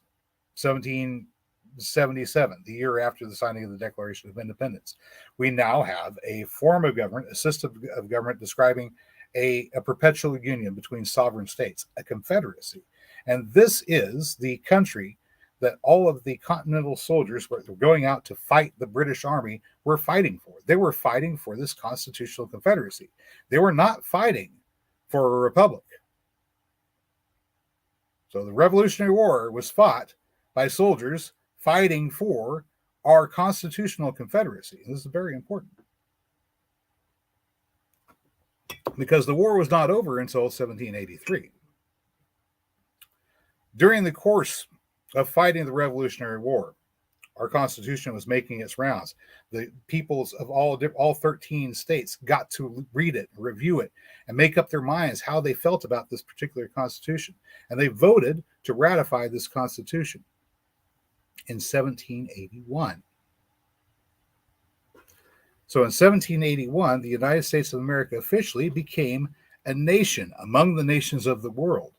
1777, the year after the signing of the Declaration of Independence. We now have a form of government, a system of government describing a perpetual union between sovereign states, a confederacy. And this is the country that all of the continental soldiers were going out to fight the British Army were fighting for. They were fighting for this constitutional confederacy. They were not fighting for a republic. So the Revolutionary War was fought by soldiers fighting for our constitutional confederacy. And this is very important, because the war was not over until 1783. During the course of fighting the Revolutionary War, our Constitution was making its rounds. The peoples of all 13 states got to read it, review it, and make up their minds how they felt about this particular Constitution. And they voted to ratify this Constitution in 1781. So in 1781, the United States of America officially became a nation among the nations of the world.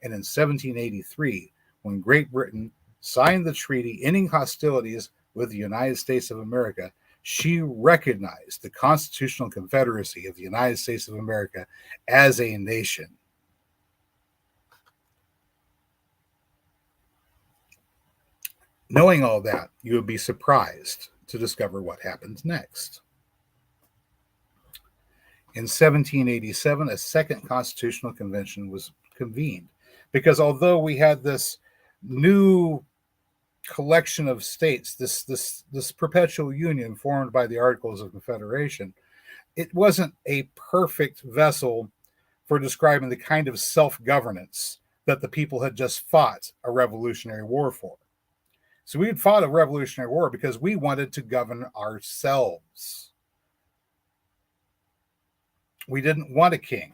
And in 1783, when Great Britain signed the treaty ending hostilities with the United States of America, she recognized the Constitutional Confederacy of the United States of America as a nation. Knowing all that, you would be surprised to discover what happens next. In 1787, a second Constitutional Convention was convened, because although we had this new collection of states, this perpetual union formed by the Articles of Confederation, it wasn't a perfect vessel for describing the kind of self-governance that the people had just fought a revolutionary war for. So we had fought a revolutionary war because we wanted to govern ourselves. We didn't want a king.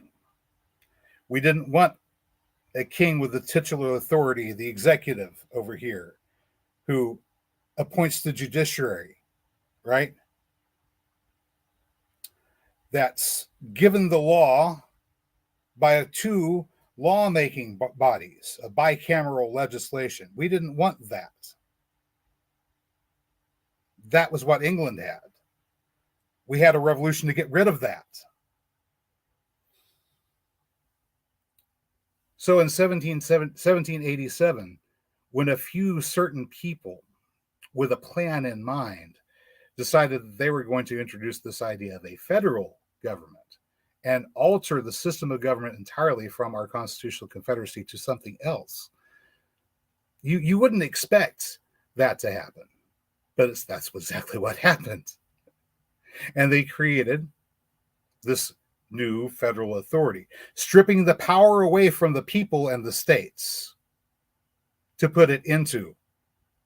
We didn't want a king with the titular authority, the executive over here, who appoints the judiciary, right? That's given the law by two lawmaking bodies, a bicameral legislation. We didn't want that. that was what England had. We had a revolution to get rid of that. So in 1787, when a few certain people with a plan in mind decided that they were going to introduce this idea of a federal government and alter the system of government entirely from our constitutional confederacy to something else, you wouldn't expect that to happen. But that's exactly what happened. And they created this new federal authority, stripping the power away from the people and the states to put it into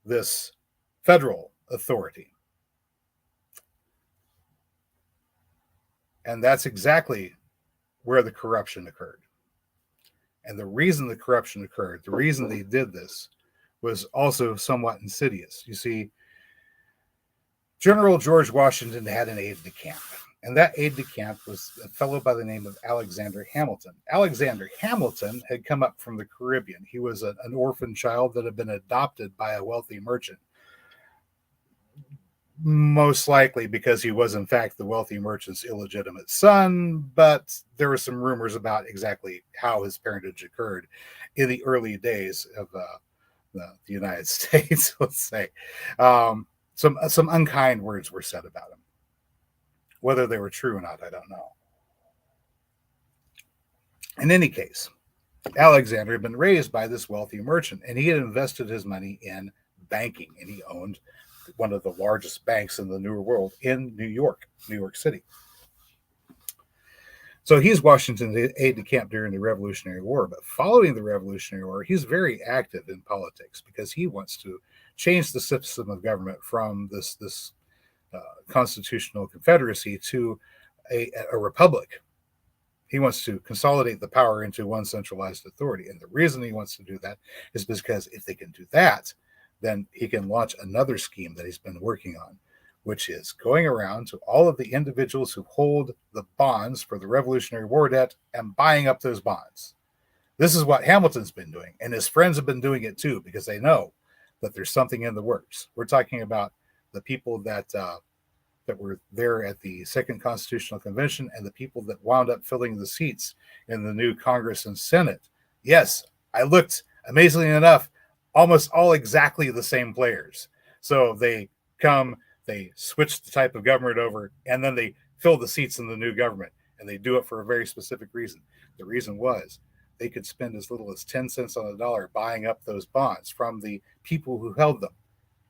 this federal authority. And that's exactly where the corruption occurred. And the reason the corruption occurred, the reason they did this, was also somewhat insidious. You see, General George Washington had an aide-de-camp, and that aide-de-camp was a fellow by the name of Alexander Hamilton. Alexander Hamilton had come up from the Caribbean. He was an orphan child that had been adopted by a wealthy merchant, most likely because he was, in fact, the wealthy merchant's illegitimate son, but there were some rumors about exactly how his parentage occurred in the early days of the United States, let's say. Some unkind words were said about him. Whether they were true or not, I don't know. In any case, Alexander had been raised by this wealthy merchant, and he had invested his money in banking, and he owned one of the largest banks in the New World in New York City. So he's Washington's aide-de-camp during the Revolutionary War. But following the Revolutionary War, he's very active in politics because he wants to change the system of government from this constitutional confederacy to a republic. He wants to consolidate the power into one centralized authority. And the reason he wants to do that is because if they can do that, then he can launch another scheme that he's been working on, which is going around to all of the individuals who hold the bonds for the Revolutionary War debt and buying up those bonds. This is what Hamilton's been doing, and his friends have been doing it too, because they know that there's something in the works. We're talking about the people that were there at the Second Constitutional Convention and the people that wound up filling the seats in the new Congress and Senate. Yes, I looked, amazingly enough, almost all exactly the same players. So they come, they switch the type of government over, and then they fill the seats in the new government. And they do it for a very specific reason. The reason was they could spend as little as 10 cents on the dollar buying up those bonds from the people who held them.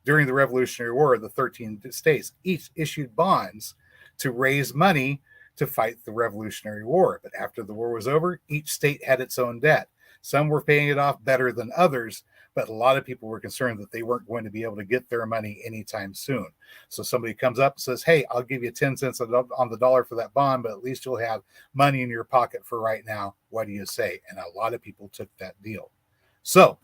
During the Revolutionary War, the 13 states each issued bonds to raise money to fight the Revolutionary War. But after the war was over, each state had its own debt. Some were paying it off better than others, but a lot of people were concerned that they weren't going to be able to get their money anytime soon. So somebody comes up and says, hey, I'll give you 10 cents on the dollar for that bond, but at least you'll have money in your pocket for right now. What do you say? And a lot of people took that deal. So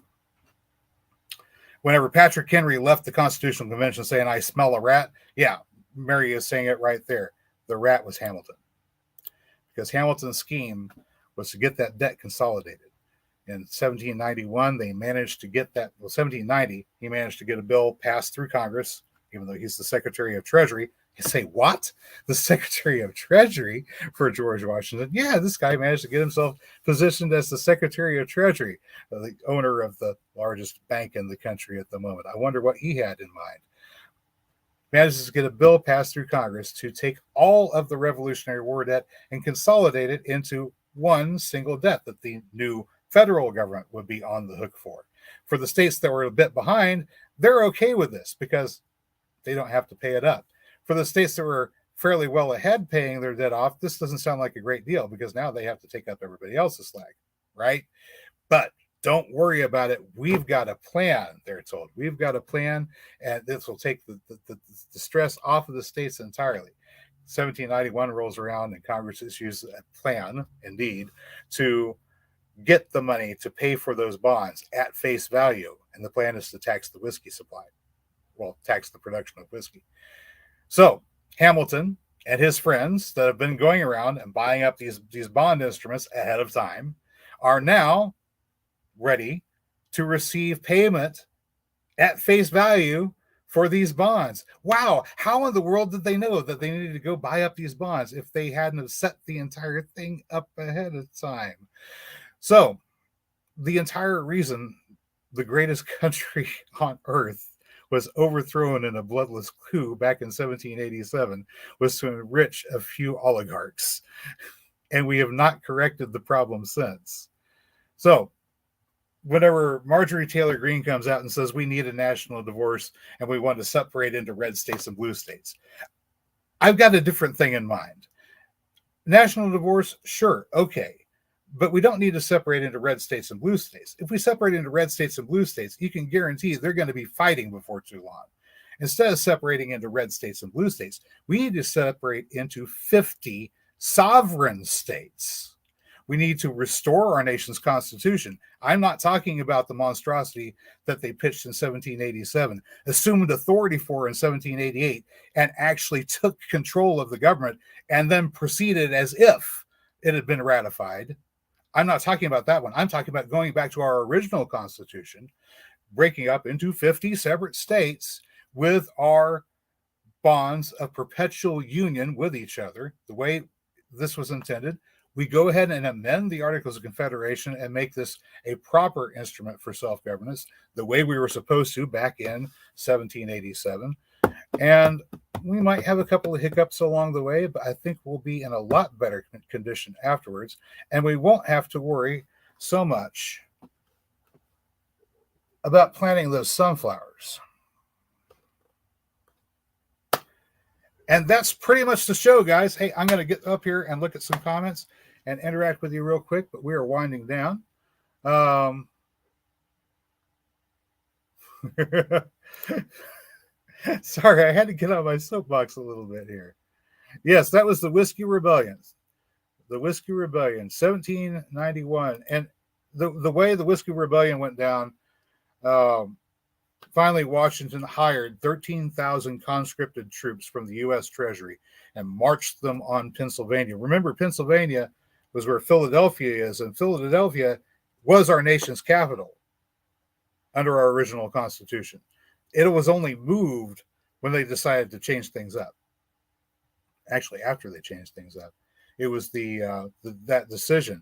whenever Patrick Henry left the Constitutional Convention saying, I smell a rat, yeah, Mary is saying it right there. The rat was Hamilton. Because Hamilton's scheme was to get that debt consolidated. In 1791, they managed to get that. Well, 1790, he managed to get a bill passed through Congress, even though he's the Secretary of Treasury. You say, what? The Secretary of Treasury for George Washington? Yeah, this guy managed to get himself positioned as the Secretary of Treasury, the owner of the largest bank in the country at the moment. I wonder what he had in mind. Manages to get a bill passed through Congress to take all of the Revolutionary War debt and consolidate it into one single debt that the new federal government would be on the hook for. For the states that were a bit behind, they're okay with this because they don't have to pay it up. For the states that were fairly well ahead paying their debt off, this doesn't sound like a great deal because now they have to take up everybody else's slack, right? But don't worry about it. We've got a plan, they're told. We've got a plan, and this will take the stress off of the states entirely. 1791 rolls around, and Congress issues a plan, indeed, to get the money to pay for those bonds at face value. And the plan is to tax the whiskey supply. Well, tax the production of whiskey. So Hamilton and his friends that have been going around and buying up these bond instruments ahead of time are now ready to receive payment at face value for these bonds. Wow, how in the world did they know that they needed to go buy up these bonds if they hadn't set the entire thing up ahead of time? So the entire reason the greatest country on earth was overthrown in a bloodless coup back in 1787 was to enrich a few oligarchs. And we have not corrected the problem since. So whenever Marjorie Taylor Greene comes out and says we need a national divorce and we want to separate into red states and blue states, I've got a different thing in mind. National divorce, sure, okay. But we don't need to separate into red states and blue states. If we separate into red states and blue states, you can guarantee they're going to be fighting before too long. Instead of separating into red states and blue states, we need to separate into 50 sovereign states. We need to restore our nation's constitution. I'm not talking about the monstrosity that they pitched in 1787, assumed authority for in 1788, and actually took control of the government and then proceeded as if it had been ratified. I'm not talking about that one. I'm talking about going back to our original constitution, breaking up into 50 separate states with our bonds of perpetual union with each other, the way this was intended. We go ahead and amend the Articles of Confederation and make this a proper instrument for self-governance, the way we were supposed to back in 1787. And we might have a couple of hiccups along the way, but I think we'll be in a lot better condition afterwards, and we won't have to worry so much about planting those sunflowers. And that's pretty much the show, guys. Hey, I'm going to get up here and look at some comments and interact with you real quick, but we are winding down. Sorry, I had to get on my soapbox a little bit here. Yes, that was the Whiskey Rebellion. The Whiskey Rebellion, 1791. And the way the Whiskey Rebellion went down, finally Washington hired 13,000 conscripted troops from the U.S. Treasury and marched them on Pennsylvania. Remember, Pennsylvania was where Philadelphia is, and Philadelphia was our nation's capital under our original Constitution. It was only moved when they decided to change things up. Actually, after they changed things up, it was that decision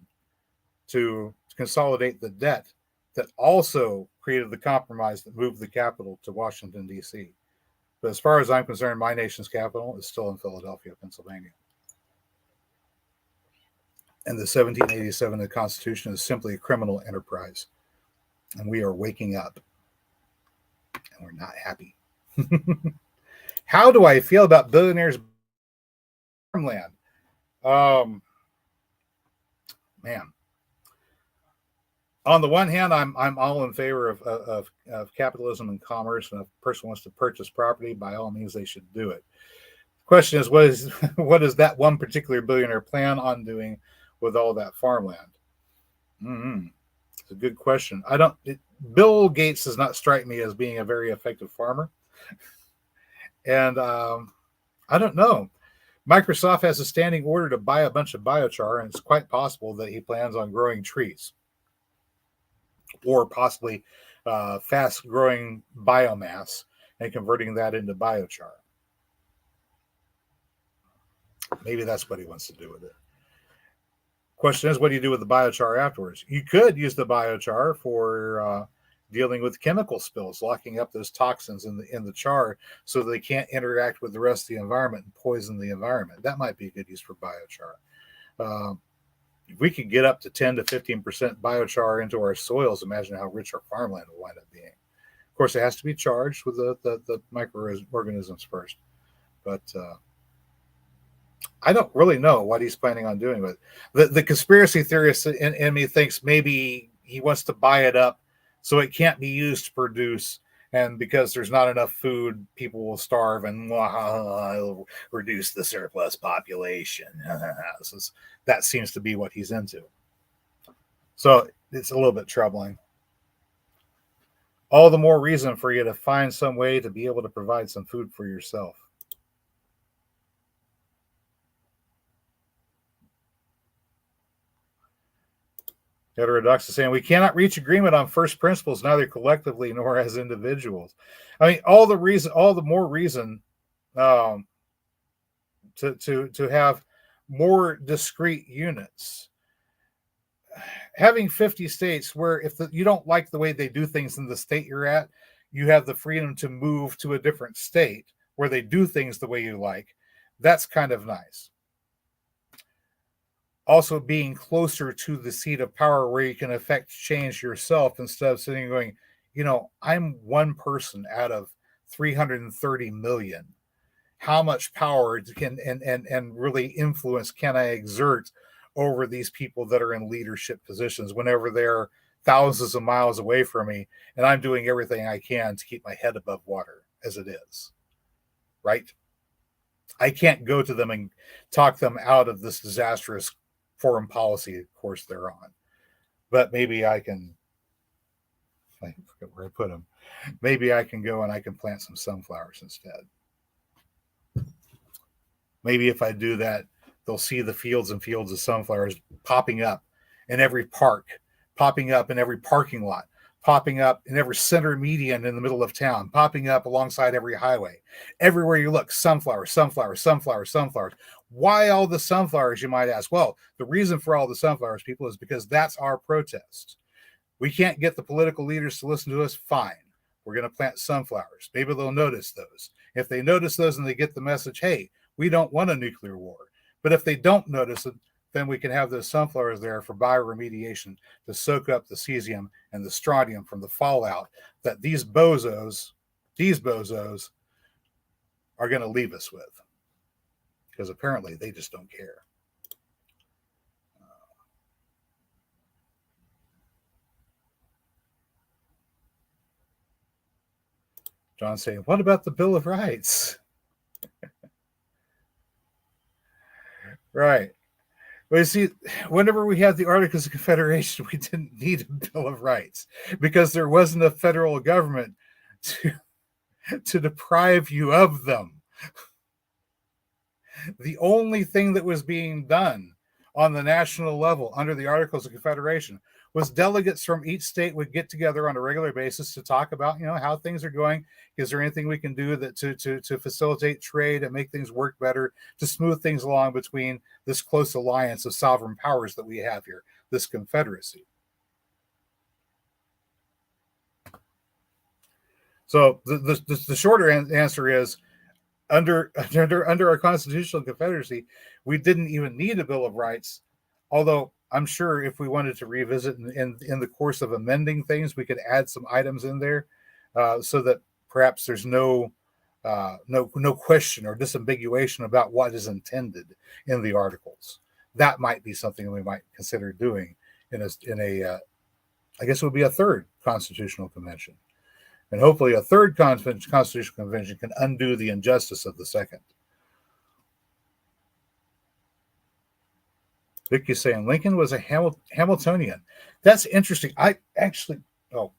to consolidate the debt that also created the compromise that moved the capital to Washington, D.C. But as far as I'm concerned, my nation's capital is still in Philadelphia, Pennsylvania. And the 1787 Constitution is simply a criminal enterprise. And we are waking up. And we're not happy. How do I feel about billionaires' farmland? Man. On the one hand, I'm all in favor of capitalism and commerce, and if a person wants to purchase property, by all means, they should do it. The question is, what does that one particular billionaire plan on doing with all that farmland? It's a good question. Bill Gates does not strike me as being a very effective farmer. And I don't know. Microsoft has a standing order to buy a bunch of biochar, and it's quite possible that he plans on growing trees or possibly fast-growing biomass and converting that into biochar. Maybe that's what he wants to do with it. Question is, what do you do with the biochar afterwards? You could use the biochar for dealing with chemical spills, locking up those toxins in the char so they can't interact with the rest of the environment and poison the environment. That might be a good use for biochar. If we could get up to 10 to 15% biochar into our soils, imagine how rich our farmland will wind up being. Of course, it has to be charged with the microorganisms first. But I don't really know what he's planning on doing with it. The conspiracy theorist in me thinks maybe he wants to buy it up so it can't be used to produce, and because there's not enough food, people will starve, and it'll reduce the surplus population. That seems to be what he's into. So it's a little bit troubling. All the more reason for you to find some way to be able to provide some food for yourself. Heterodox is saying we cannot reach agreement on first principles, neither collectively nor as individuals. I mean, all the more reason um, to have more discrete units. Having 50 states where if you don't like the way they do things in the state you're at, you have the freedom to move to a different state where they do things the way you like. That's kind of nice. Also, being closer to the seat of power where you can affect change yourself instead of sitting and going, I'm one person out of 330 million. How much power can and really influence can I exert over these people that are in leadership positions whenever they're thousands of miles away from me and I'm doing everything I can to keep my head above water as it is, right? I can't go to them and talk them out of this disastrous foreign policy course they're on. But maybe I can, I forget where I put them. Maybe I can go and I can plant some sunflowers instead. Maybe if I do that, they'll see the fields and fields of sunflowers popping up in every park, popping up in every parking lot, popping up in every center median in the middle of town, popping up alongside every highway. Everywhere you look, sunflowers, sunflowers, sunflowers, sunflowers. Why all the sunflowers, you might ask? Well, the reason for all the sunflowers, people, is because that's our protest. We can't get the political leaders to listen to us. Fine. We're going to plant sunflowers. Maybe they'll notice those. If they notice those and they get the message, hey, we don't want a nuclear war. But if they don't notice it, then we can have those sunflowers there for bioremediation to soak up the cesium and the strontium from the fallout that these bozos are going to leave us with. Because apparently they just don't care. John's saying, what about the Bill of Rights? Right. Well, you see, whenever we had the Articles of Confederation, we didn't need a Bill of Rights because there wasn't a federal government to deprive you of them. The only thing that was being done on the national level under the Articles of Confederation was delegates from each state would get together on a regular basis to talk about, how things are going. Is there anything we can do that to facilitate trade and make things work better, to smooth things along between this close alliance of sovereign powers that we have here, this confederacy? So the shorter answer is, under our constitutional confederacy, we didn't even need a Bill of Rights, although I'm sure if we wanted to revisit in the course of amending things, we could add some items in there so that perhaps there's no question or disambiguation about what is intended in the articles. That might be something we might consider doing in a I guess it would be a third constitutional convention. And hopefully a third constitutional convention can undo the injustice of the second. Vicky's saying Lincoln was a Hamiltonian. That's interesting. I actually,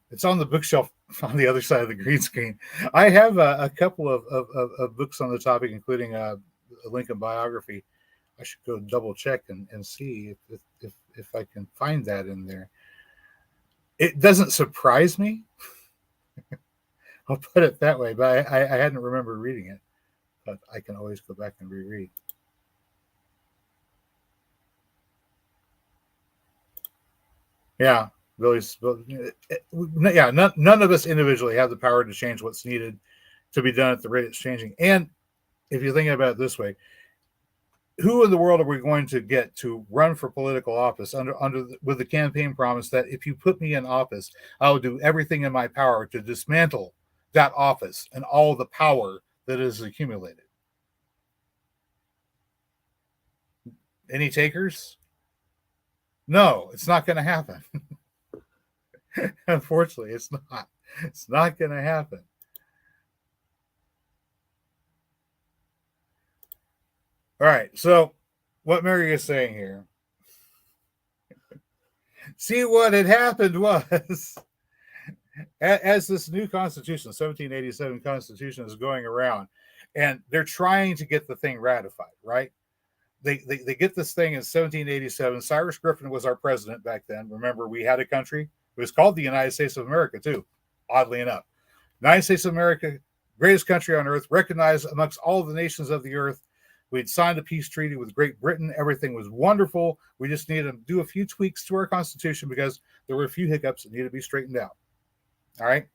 it's on the bookshelf on the other side of the green screen. I have a couple of books on the topic, including a Lincoln biography. I should go double check and see if I can find that in there. It doesn't surprise me. I'll put it that way, but I hadn't remembered reading it. But I can always go back and reread. Yeah, Billy's. Yeah, none of us individually have the power to change what's needed to be done at the rate it's changing. And if you're thinking about it this way, who in the world are we going to get to run for political office with the campaign promise that if you put me in office, I will do everything in my power to dismantle that office and all the power that is accumulated? Any takers? No, it's not going to happen. Unfortunately, it's not. It's not going to happen. All right. So what Mary is saying here, see, what had happened was, as this new Constitution, 1787 Constitution, is going around, and they're trying to get the thing ratified, right? they get this thing in 1787. Cyrus Griffin was our president back then. Remember, we had a country. It was called the United States of America, too, oddly enough. United States of America, greatest country on earth, recognized amongst all the nations of the earth. We'd signed a peace treaty with Great Britain. Everything was wonderful. We just needed to do a few tweaks to our Constitution because there were a few hiccups that needed to be straightened out. All right.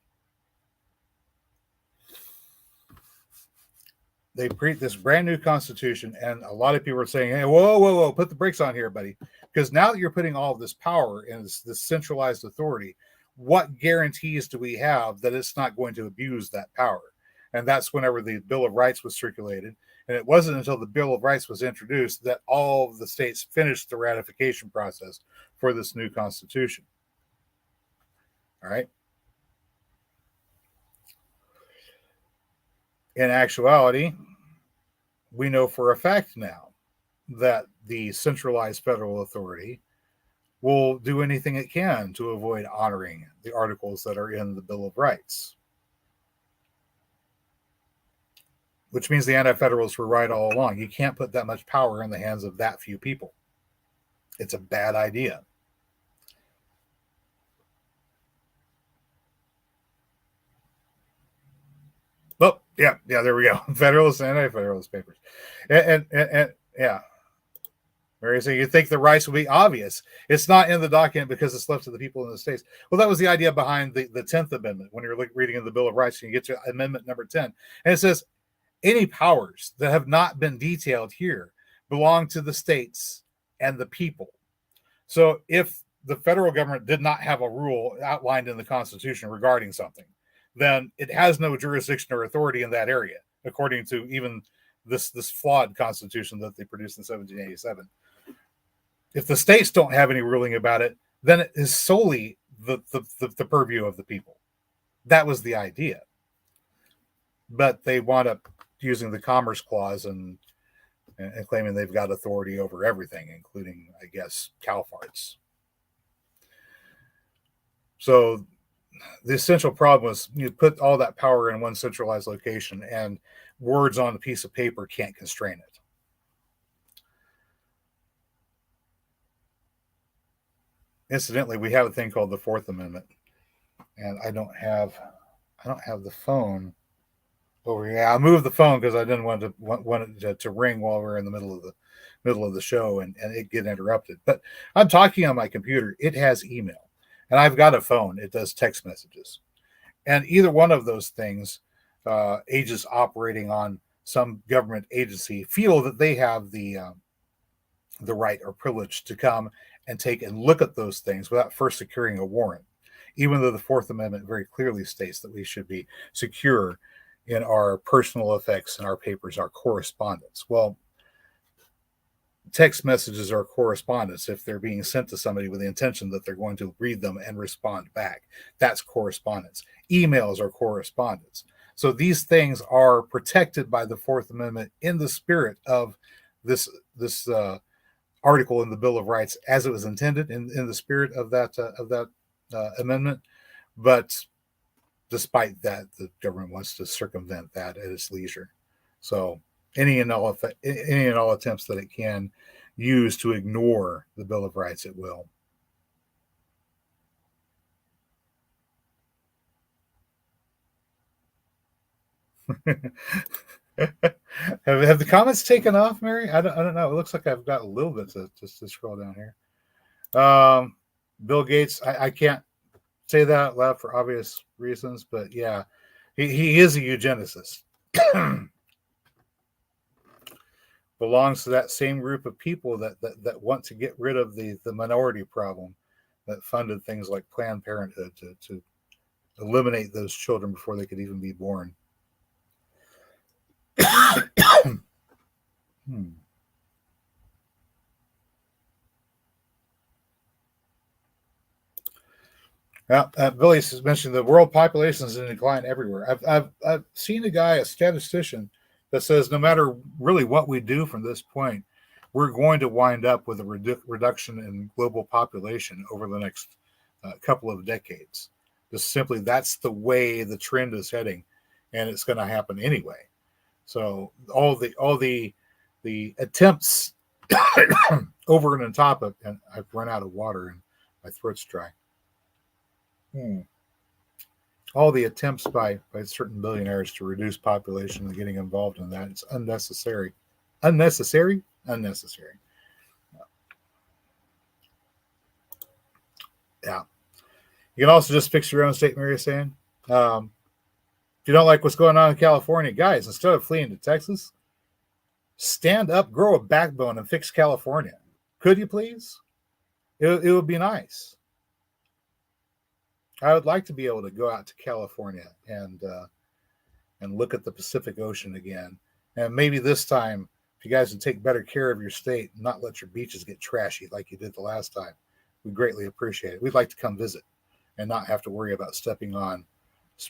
They create this brand new Constitution, and a lot of people are saying, hey, whoa, put the brakes on here, buddy. Because now that you're putting all of this power in this centralized authority, what guarantees do we have that it's not going to abuse that power? And that's whenever the Bill of Rights was circulated. And it wasn't until the Bill of Rights was introduced that all of the states finished the ratification process for this new Constitution. All right. In actuality, we know for a fact now that the centralized federal authority will do anything it can to avoid honoring the articles that are in the Bill of Rights. Which means the Anti-Federalists were right all along. You can't put that much power in the hands of that few people. It's a bad idea. Oh, yeah, there we go. Federalist and Anti-Federalist papers. And yeah. Mary saying, you think the rights will be obvious. It's not in the document because it's left to the people in the states. Well, that was the idea behind the 10th Amendment. When you're reading in the Bill of Rights, you get to Amendment number 10. And it says, any powers that have not been detailed here belong to the states and the people. So if the federal government did not have a rule outlined in the Constitution regarding something, then it has no jurisdiction or authority in that area, according to even this flawed Constitution that they produced in 1787. If the states don't have any ruling about it, then it is solely the purview of the people. That was the idea. But they wound up using the Commerce Clause and claiming they've got authority over everything, including, I guess, cow farts. So the essential problem was you put all that power in one centralized location, and words on a piece of paper can't constrain it. Incidentally, we have a thing called the Fourth Amendment, and I don't have the phone over here. I moved the phone because I didn't want it to ring while we're in the middle of the show and it get interrupted. But I'm talking on my computer. It has email. And I've got a phone. It does text messages. And either one of those things, agents operating on some government agency, feel that they have the right or privilege to come and take and look at those things without first securing a warrant, even though the Fourth Amendment very clearly states that we should be secure in our personal effects and our papers, our correspondence. Well, text messages are correspondence if they're being sent to somebody with the intention that they're going to read them and respond back. That's correspondence. Emails are correspondence. So these things are protected by the Fourth Amendment in the spirit of this article in the Bill of Rights as it was intended in the spirit of that amendment. But despite that, the government wants to circumvent that at its leisure. So any and all attempts that it can use to ignore the Bill of Rights, it will. have the comments taken off, Mary? I don't know. It looks like I've got a little bit to scroll down here. Bill Gates, I can't say that out loud for obvious reasons, but yeah, he is a eugenicist. Belongs to that same group of people that want to get rid of the minority problem that funded things like Planned Parenthood to eliminate those children before they could even be born. Well, Billy mentioned the world population is in decline everywhere. I've seen a statistician, that says no matter really what we do from this point, we're going to wind up with a reduction in global population over the next couple of decades. Just simply, that's the way the trend is heading, and it's going to happen anyway. So all the attempts over and on top of, and I've run out of water and my throat's dry. All the attempts by certain billionaires to reduce population and getting involved in that, it's unnecessary. Unnecessary? Unnecessary. Yeah. You can also just fix your own state, Mary is saying. If you don't like what's going on in California, guys, instead of fleeing to Texas, stand up, grow a backbone, and fix California. Could you please? It would be nice. I would like to be able to go out to California and look at the Pacific Ocean again. And maybe this time, if you guys would take better care of your state and not let your beaches get trashy like you did the last time, we greatly appreciate it. We'd like to come visit and not have to worry about stepping on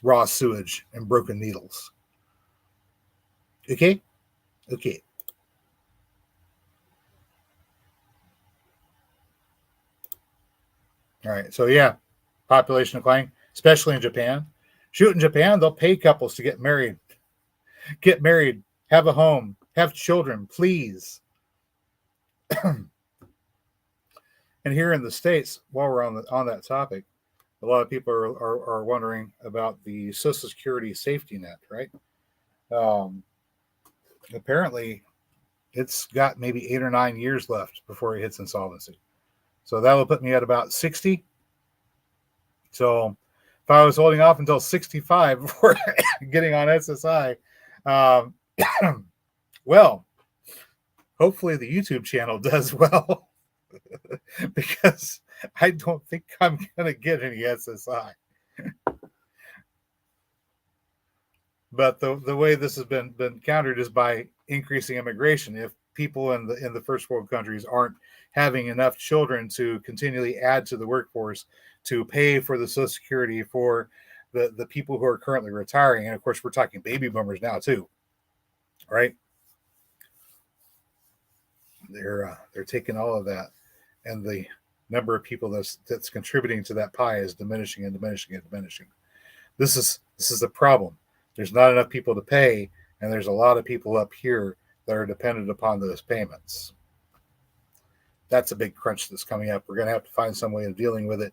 raw sewage and broken needles. Okay? Okay. All right. So, yeah, population declining, especially in Japan. Shoot, in Japan, they'll pay couples to get married, have a home, have children, please. And here in the States, while we're on that topic, a lot of people are wondering about the Social Security safety net, right? Apparently, it's got maybe 8 or 9 years left before it hits insolvency. So that will put me at about 60. So if I was holding off until 65 before getting on SSI, well, hopefully the YouTube channel does well, because I don't think I'm going to get any SSI. But the way this has been countered is by increasing immigration. If people in the first world countries aren't having enough children to continually add to the workforce to pay for the Social Security for the people who are currently retiring, and of course we're talking baby boomers now too, right? They're taking all of that, and the number of people that's contributing to that pie is diminishing and diminishing and diminishing. This is a problem. There's not enough people to pay, and there's a lot of people up here that are dependent upon those payments. That's a big crunch that's coming up. We're going to have to find some way of dealing with it.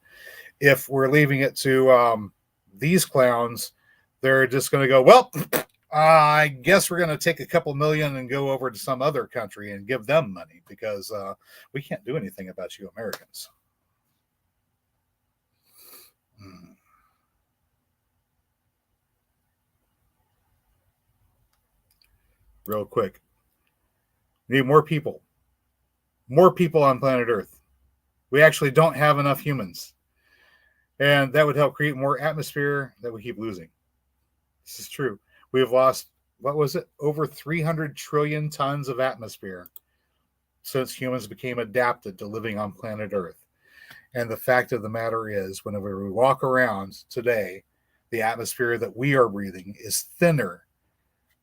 If we're leaving it to these clowns, they're just going to go, well, I guess we're going to take a couple million and go over to some other country and give them money, because we can't do anything about you Americans. Real quick. We need more people. More people on planet Earth. We actually don't have enough humans. And that would help create more atmosphere that we keep losing. This is true. We have lost, what was it? Over 300 trillion tons of atmosphere since humans became adapted to living on planet Earth. And the fact of the matter is, whenever we walk around today, the atmosphere that we are breathing is thinner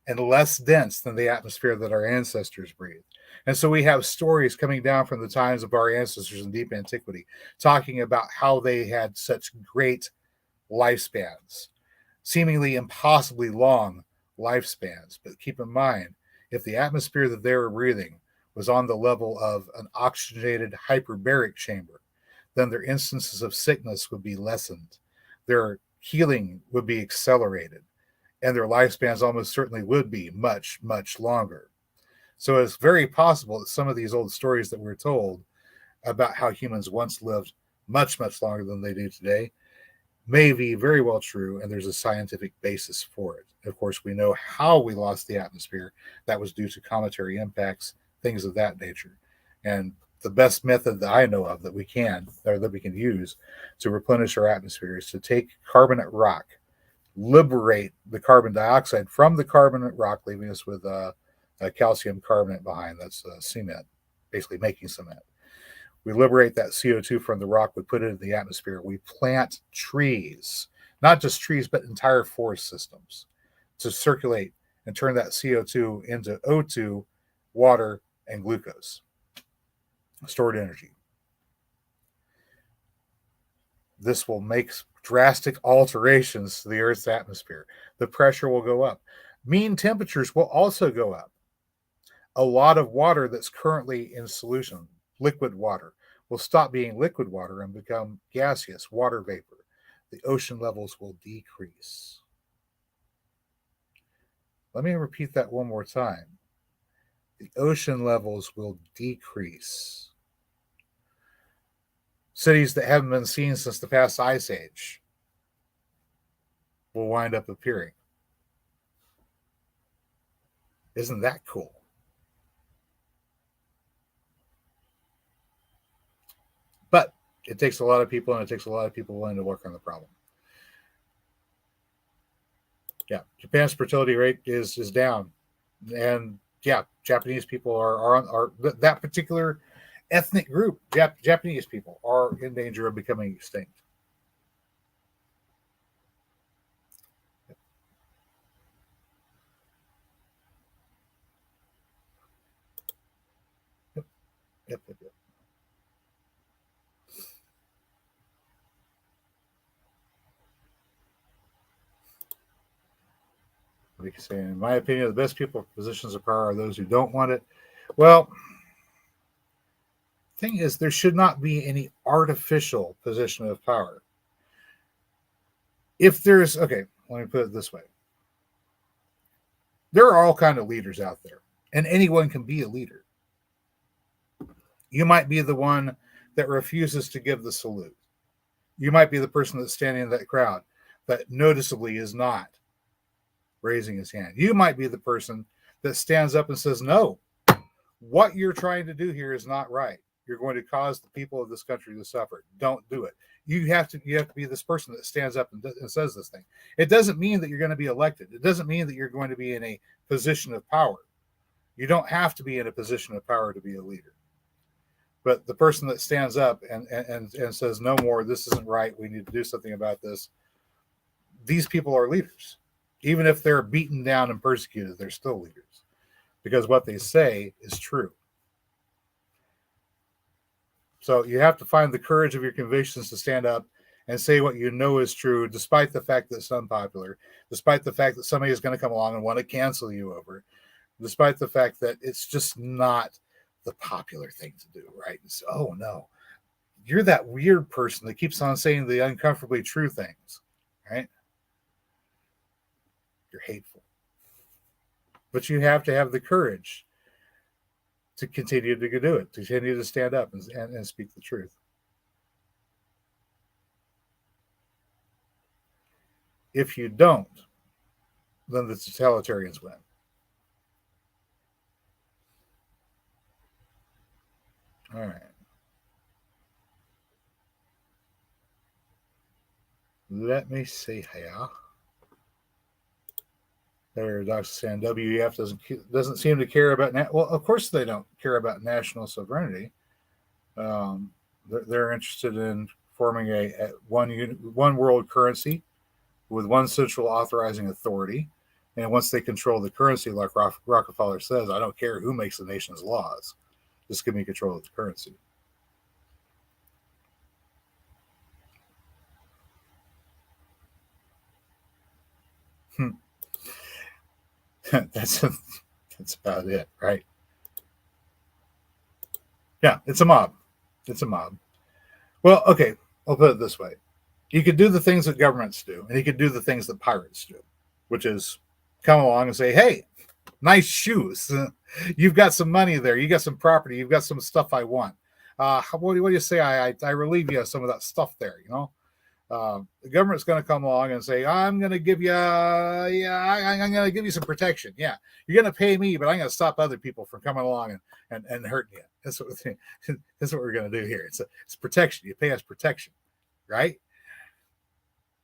and less dense than the atmosphere that our ancestors breathed. And so we have stories coming down from the times of our ancestors in deep antiquity, talking about how they had such great lifespans, seemingly impossibly long lifespans. But keep in mind, if the atmosphere that they were breathing was on the level of an oxygenated hyperbaric chamber, then their instances of sickness would be lessened. Their healing would be accelerated, and their lifespans almost certainly would be much, much longer. So it's very possible that some of these old stories that we're told about how humans once lived much, much longer than they do today may be very well true, and there's a scientific basis for it. Of course, we know how we lost the atmosphere. That was due to cometary impacts, things of that nature. And the best method that I know of that we can use to replenish our atmosphere is to take carbonate rock, liberate the carbon dioxide from the carbonate rock, leaving us with a calcium carbonate behind. That's cement, basically making cement. We liberate that CO2 from the rock. We put it in the atmosphere. We plant trees, not just trees, but entire forest systems to circulate and turn that CO2 into O2, water, and glucose, stored energy. This will make drastic alterations to the Earth's atmosphere. The pressure will go up. Mean temperatures will also go up. A lot of water that's currently in solution, liquid water, will stop being liquid water and become gaseous water vapor. The ocean levels will decrease. Let me repeat that one more time. The ocean levels will decrease. Cities that haven't been seen since the past ice age will wind up appearing. Isn't that cool? But it takes a lot of people, and it takes a lot of people willing to work on the problem. Yeah, Japan's fertility rate is down, and yeah, Japanese people are that particular ethnic group. Japanese people are in danger of becoming extinct. Yep, yep, yep, yep. Like I say, in my opinion, the best people in positions of power are those who don't want it. Well, thing is, there should not be any artificial position of power. If there's, okay, let me put it this way: there are all kind of leaders out there, and anyone can be a leader. You might be the one that refuses to give the salute. You might be the person that's standing in that crowd that noticeably is not raising his hand. You might be the person that stands up and says, no, what you're trying to do here is not right. You're going to cause the people of this country to suffer. Don't do it. You have to be this person that stands up and says this thing. It doesn't mean that you're going to be elected. It doesn't mean that you're going to be in a position of power. You don't have to be in a position of power to be a leader. But the person that stands up and says, no more, this isn't right, we need to do something about this, these people are leaders. Even if they're beaten down and persecuted, they're still leaders because what they say is true. So you have to find the courage of your convictions to stand up and say what you know is true, despite the fact that it's unpopular, despite the fact that somebody is going to come along and want to cancel you over, despite the fact that it's just not the popular thing to do, right? So, oh no, you're that weird person that keeps on saying the uncomfortably true things, right? You're hateful. But you have to have the courage to continue to do it, to continue to stand up and speak the truth. If you don't, then the totalitarians win. All right. Let me see here. There, Dr. saying WEF doesn't seem to care about well, of course they don't care about national sovereignty. They're interested in forming a one world currency with one central authorizing authority. And once they control the currency, like Rockefeller says, I don't care who makes the nation's laws. Just give me control of the currency. That's about it, right? Yeah, it's a mob. It's a mob. Well, okay, I'll put it this way. You could do the things that governments do, and you could do the things that pirates do, which is come along and say, hey, nice shoes. You've got some money there. You got some property. You've got some stuff I want. What do you say? I relieve you of some of that stuff there, you know? The government's going to come along and say, I'm going to give you, I'm going to give you some protection. Yeah, you're going to pay me, but I'm going to stop other people from coming along and hurting you. That's what we're going to do here. It's protection. You pay us protection, right?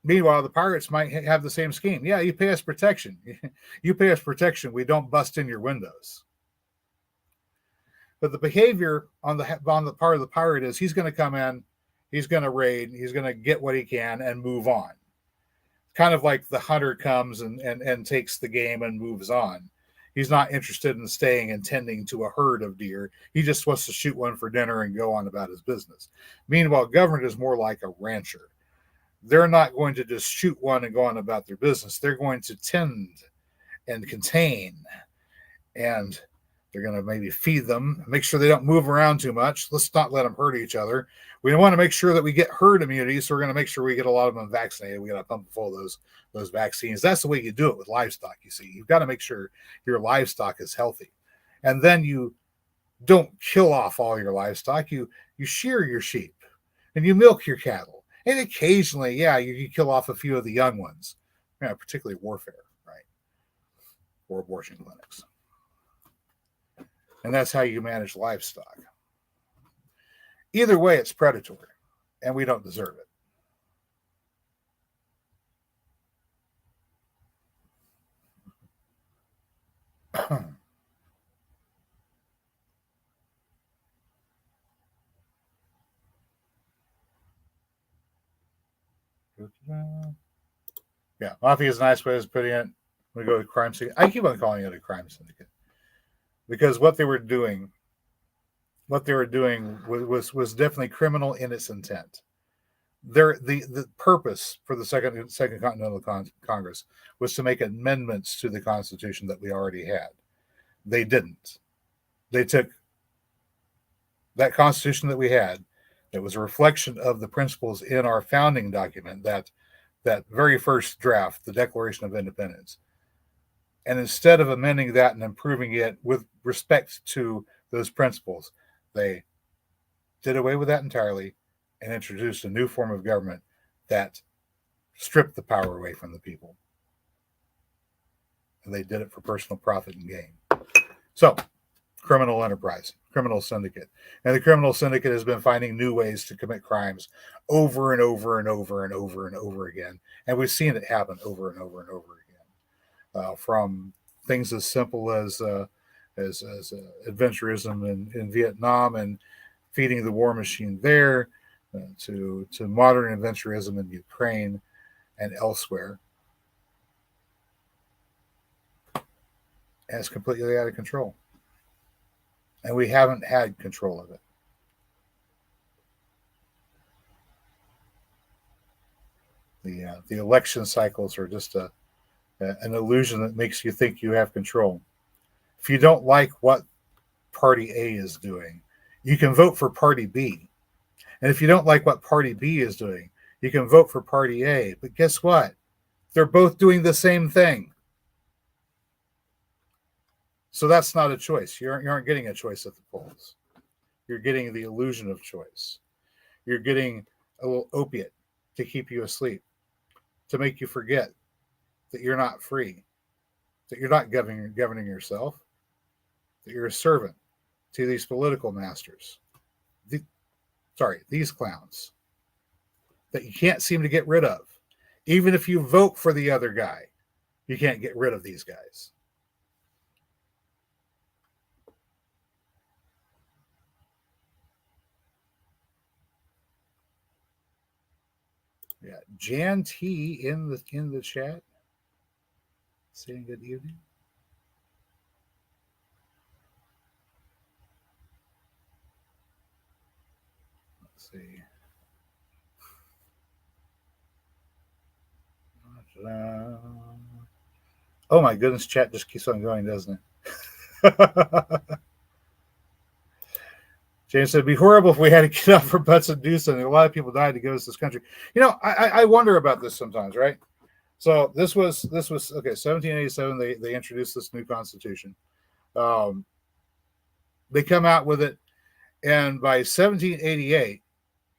Meanwhile, the pirates might have the same scheme. Yeah, you pay us protection. You pay us protection. We don't bust in your windows. But the behavior on the part of the pirate is he's going to come in, he's going to raid, he's going to get what he can and move on. Kind of like the hunter comes and takes the game and moves on. He's not interested in staying and tending to a herd of deer. He just wants to shoot one for dinner and go on about his business. Meanwhile, government is more like a rancher. They're not going to just shoot one and go on about their business. They're going to tend and contain, and They're going to maybe feed them, make sure they don't move around too much. Let's not let them hurt each other. We want to make sure that we get herd immunity, so we're going to make sure we get a lot of them vaccinated. We got to pump full of those vaccines. That's the way you do it with livestock. You see, you've got to make sure your livestock is healthy, and then you don't kill off all your livestock. You shear your sheep, and you milk your cattle, and occasionally, you kill off a few of the young ones, particularly warfare, right, or abortion clinics. And that's how you manage livestock. Either way, it's predatory, and we don't deserve it. Yeah, mafia is a nice way of putting it. We go to crime syndicate. I keep on calling it a crime syndicate because what they were doing was definitely criminal in its intent. The purpose for the Second Continental Congress was to make amendments to the Constitution that we already had. They didn't. They took that Constitution that we had, that was a reflection of the principles in our founding document, that very first draft, the Declaration of Independence. And instead of amending that and improving it with respect to those principles, they did away with that entirely and introduced a new form of government that stripped the power away from the people. And they did it for personal profit and gain. So, criminal enterprise, criminal syndicate. And the criminal syndicate has been finding new ways to commit crimes over and over and over and over and over again. And we've seen it happen over and over and over again. From things as simple as adventurism in Vietnam and feeding the war machine there, to modern adventurism in Ukraine and elsewhere. And it's completely out of control. And we haven't had control of it. The election cycles are just an illusion that makes you think you have control. If you don't like what Party A is doing, you can vote for Party B. And if you don't like what Party B is doing, you can vote for Party A. But guess what? They're both doing the same thing. So that's not a choice. You aren't getting a choice at the polls. You're getting the illusion of choice. You're getting a little opiate to keep you asleep, to make you forget that you're not free, that you're not governing yourself, that you're a servant to these political masters. These clowns that you can't seem to get rid of. Even if you vote for the other guy, you can't get rid of these guys. Yeah, Jan T in the chat saying good evening. Let's see. Oh my goodness, chat just keeps on going, doesn't it? James said, it'd be horrible if we had to get up for butts and do something. A lot of people died to give us this country. I wonder about this sometimes, right? So this was okay. 1787, they introduced this new constitution. They come out with it, and by 1788,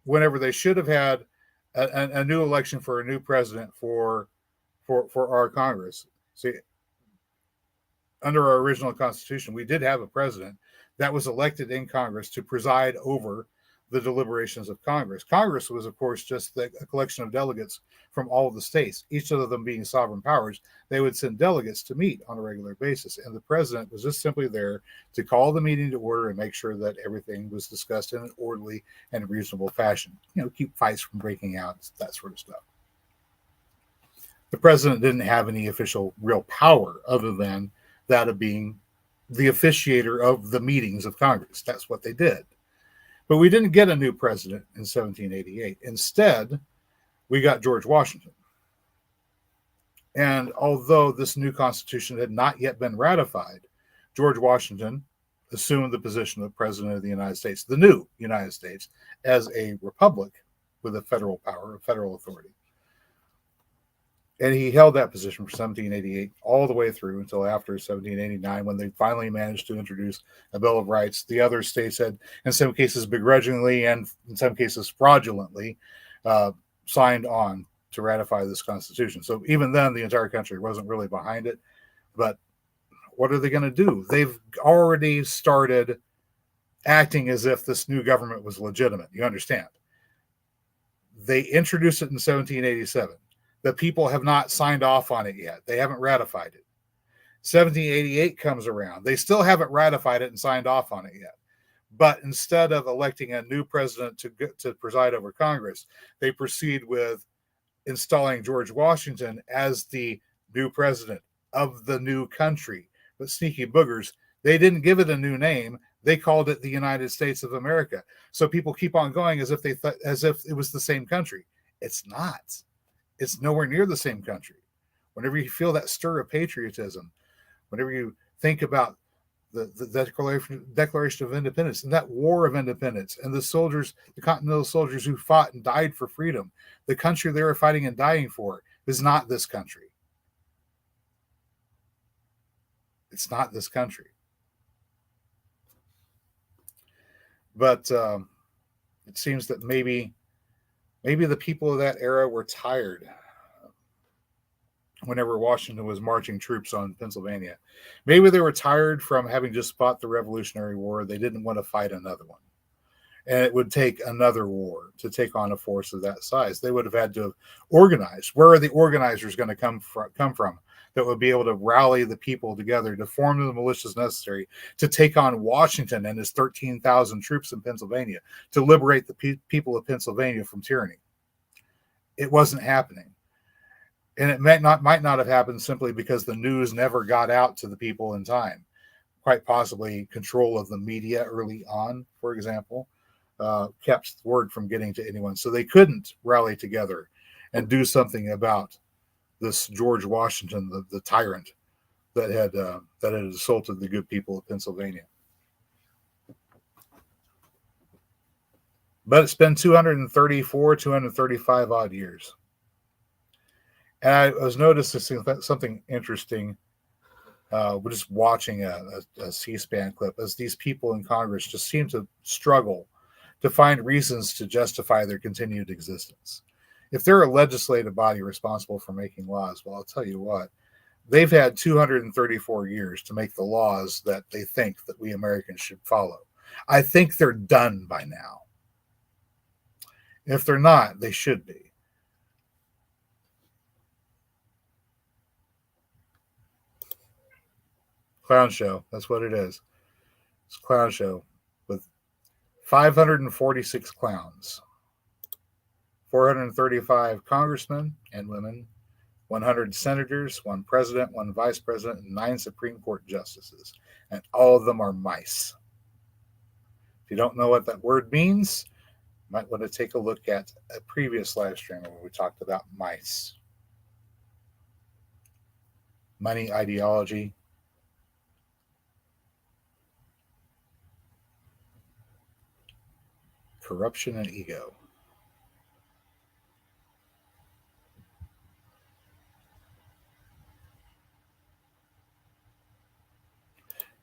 whenever they should have had a new election for a new president for our Congress. See, under our original constitution, we did have a president that was elected in Congress to preside over the deliberations of Congress. Congress was, of course, just a collection of delegates from all of the states, each of them being sovereign powers. They would send delegates to meet on a regular basis, and the president was just simply there to call the meeting to order and make sure that everything was discussed in an orderly and reasonable fashion. Keep fights from breaking out, that sort of stuff. The president didn't have any official real power other than that of being the officiator of the meetings of Congress. That's what they did. But we didn't get a new president in 1788. Instead, we got George Washington. And although this new constitution had not yet been ratified, George Washington assumed the position of President of the United States, the new United States, as a republic with a federal power, a federal authority. And he held that position for 1788 all the way through until after 1789, when they finally managed to introduce a Bill of Rights. The other states had, in some cases begrudgingly and in some cases fraudulently, signed on to ratify this Constitution. So even then, the entire country wasn't really behind it. But what are they going to do? They've already started acting as if this new government was legitimate. You understand? They introduced it in 1787. The people have not signed off on it yet. They haven't ratified it. 1788 comes around. They still haven't ratified it and signed off on it yet. But instead of electing a new president to preside over Congress, they proceed with installing George Washington as the new president of the new country. But sneaky boogers, they didn't give it a new name. They called it the United States of America. So people keep on going as if as if it was the same country. It's not. It's nowhere near the same country. Whenever you feel that stir of patriotism, whenever you think about the Declaration of Independence and that War of Independence and the soldiers, the Continental soldiers who fought and died for freedom, the country they were fighting and dying for is not this country. It's not this country. But it seems that maybe the people of that era were tired whenever Washington was marching troops on Pennsylvania. Maybe they were tired from having just fought the Revolutionary War. They didn't want to fight another one. And it would take another war to take on a force of that size. They would have had to have organized. Where are the organizers going to come from that would be able to rally the people together to form the militias necessary to take on Washington and his 13,000 troops in Pennsylvania to liberate the people of Pennsylvania from tyranny? It wasn't happening. And it might not have happened simply because the news never got out to the people in time. Quite possibly control of the media early on, for example, kept word from getting to anyone. So they couldn't rally together and do something about this George Washington, the tyrant that had assaulted the good people of Pennsylvania. But it's been 235 odd years. And I was noticing something interesting, just watching a C-SPAN clip, as these people in Congress just seem to struggle to find reasons to justify their continued existence. If they're a legislative body responsible for making laws, well, I'll tell you what, they've had 234 years to make the laws that they think that we Americans should follow. I think they're done by now. If they're not, they should be. Clown show. That's what it is. It's a clown show with 546 clowns, 435 congressmen and women, 100 senators, 1 president, 1 vice president, and 9 Supreme Court justices. And all of them are mice. If you don't know what that word means, you might want to take a look at a previous live stream where we talked about mice. Money, ideology, corruption, and ego.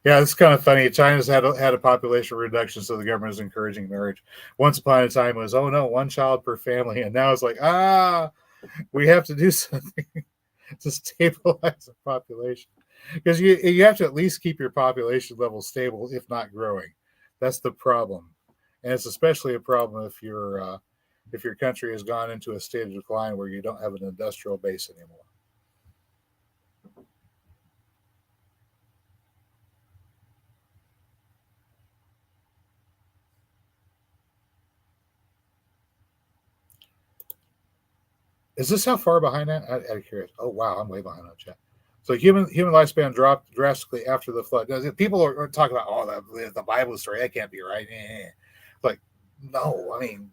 Yeah, it's kind of funny. China's had a population reduction, so the government is encouraging marriage. Once upon a time, it was, oh no, 1 child per family, and now it's like, we have to do something to stabilize the population, because you have to at least keep your population level stable, if not growing. That's the problem, and it's especially a problem if your country has gone into a state of decline where you don't have an industrial base anymore. Is this how far behind that? I'm curious. Oh wow, I'm way behind on chat. So human lifespan dropped drastically after the flood. People are talking about, the Bible story. That can't be right. Like, no, I mean,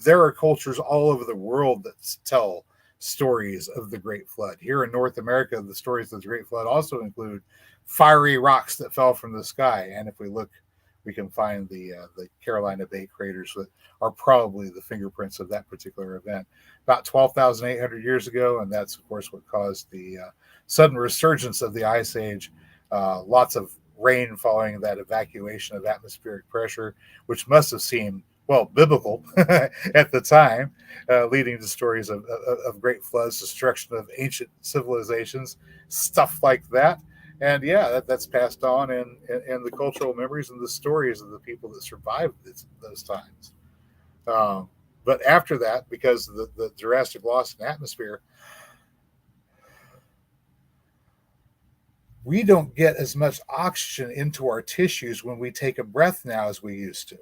there are cultures all over the world that tell stories of the Great Flood. Here in North America, the stories of the Great Flood also include fiery rocks that fell from the sky. And if we look, we can find the Carolina Bay craters that are probably the fingerprints of that particular event about 12,800 years ago. And that's, of course, what caused the sudden resurgence of the Ice Age. Lots of rain following that evacuation of atmospheric pressure, which must have seemed, well, biblical at the time, leading to stories of great floods, destruction of ancient civilizations, stuff like that. And yeah, that's passed on in the cultural memories and the stories of the people that survived those times. But after that, because of the drastic loss in atmosphere, we don't get as much oxygen into our tissues when we take a breath now as we used to.